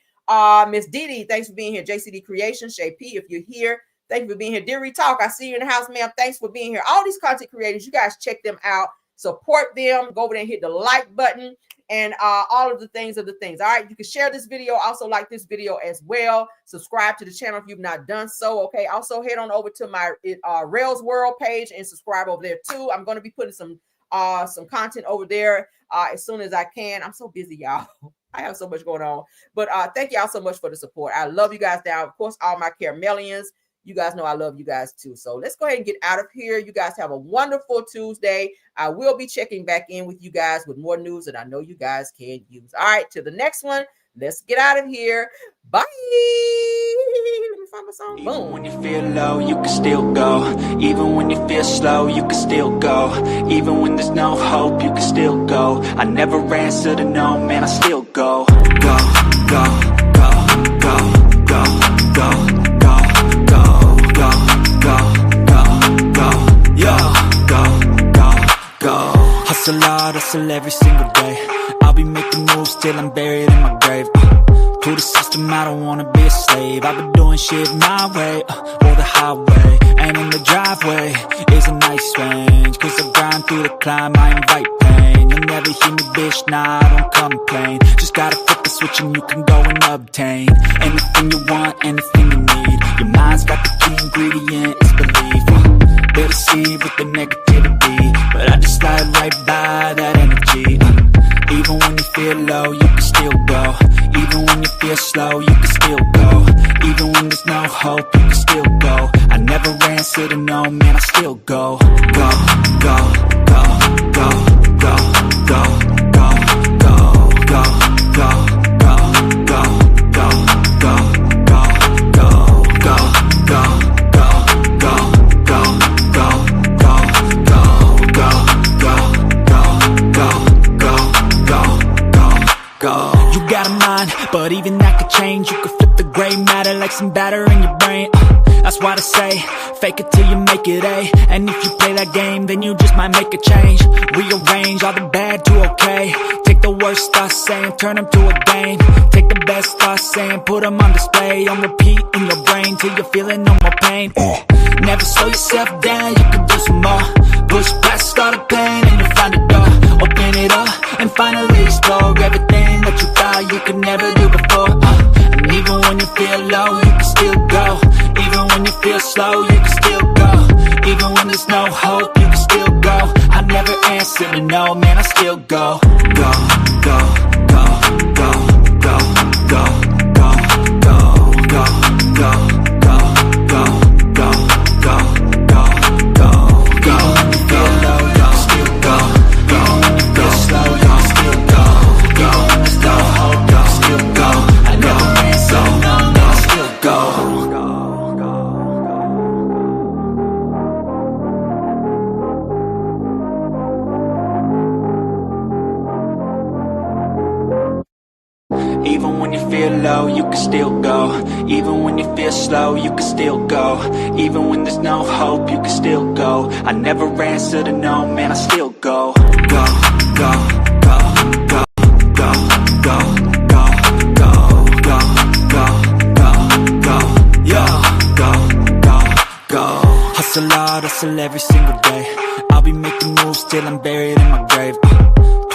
Miss Didi, thanks for being here. JCD Creation. Shay P, if you're here, thank you for being here. Deary Talk, I see you in the house, ma'am. Thanks for being here. All these content creators, you guys check them out. Support them. Go over there and hit the like button. And all of the things. All right, you can share this video, also like this video as well. Subscribe to the channel if you've not done so. Okay, also head on over to my Rails World page and subscribe over there too. I'm going to be putting some content over there as soon as I can. I'm so busy, y'all. I have so much going on, but thank y'all so much for the support. I love you guys down. Of course, all my Caramelians. You guys know I love you guys too. So let's go ahead and get out of here. You guys have a wonderful Tuesday. I will be checking back in with you guys with more news that I know you guys can use. All right, to the next one. Let's get out of here. Bye. Let me find my song. Boom. Even when you feel low, you can still go. Even when you feel slow, you can still go. Even when there's no hope, you can still go. I never answer to no, man, I still go. Go, go, go, go, go, go. Hustle hard, hustle every single day. I'll be making moves till I'm buried in my grave. To the system, I don't wanna be a slave. I've been doing shit my way, or the highway. And in the driveway is a nice range. Cause I grind through the climb, I invite pain. You'll never hear me, bitch, nah, I don't complain. Just gotta flip the switch and you can go and obtain anything you want, anything you need. Your mind's got the key ingredient, it's belief. They'll deceive with the negativity, but I just slide right by that energy. Even when you feel low, you can still go. Even when you feel slow, you can still go. Even when there's no hope, you can still go. I never answer to no, man, I still go. Go, go, go, go, go, go, go, go, go, go, go, go, go, go, go, go, go, go. You got a mind, but even that could change. You could flip the gray matter like some batter in your brain. That's why they say, fake it till you make it A. And if you play that game, then you just might make a change. Rearrange all the bad to okay. Take the worst thoughts saying, turn them to a game. Take the best thoughts saying, put them on display. On repeat in your brain till you're feeling no more pain. Never slow yourself down, you can do some more. Push past all the pain and you'll find a door. Open it up and finally explore everything that you thought you could never do before. And even when you feel low, you can still go. Even when you feel slow, you can still go. Even when there's no hope, you can still go. I never answer to no, man, I still go. Go, go, go, go, go, go, go, go, go, go, go, go, go, go, go, go, go. Even when you feel low, you can still go. Even when you feel slow, you can still go. Even when there's no hope, you can still go. I never answer to no, man, I still go. Even when you feel low, you can still go. Even when you feel slow, you can still go. Even when there's no hope, you can still go. I never answer to no, man, I still go. Go, go, go, go, go, go, go, go, go, go, go, go, yo, go, go, go. Hustle hard, hustle every single day. I'll be making moves till I'm buried in my grave. To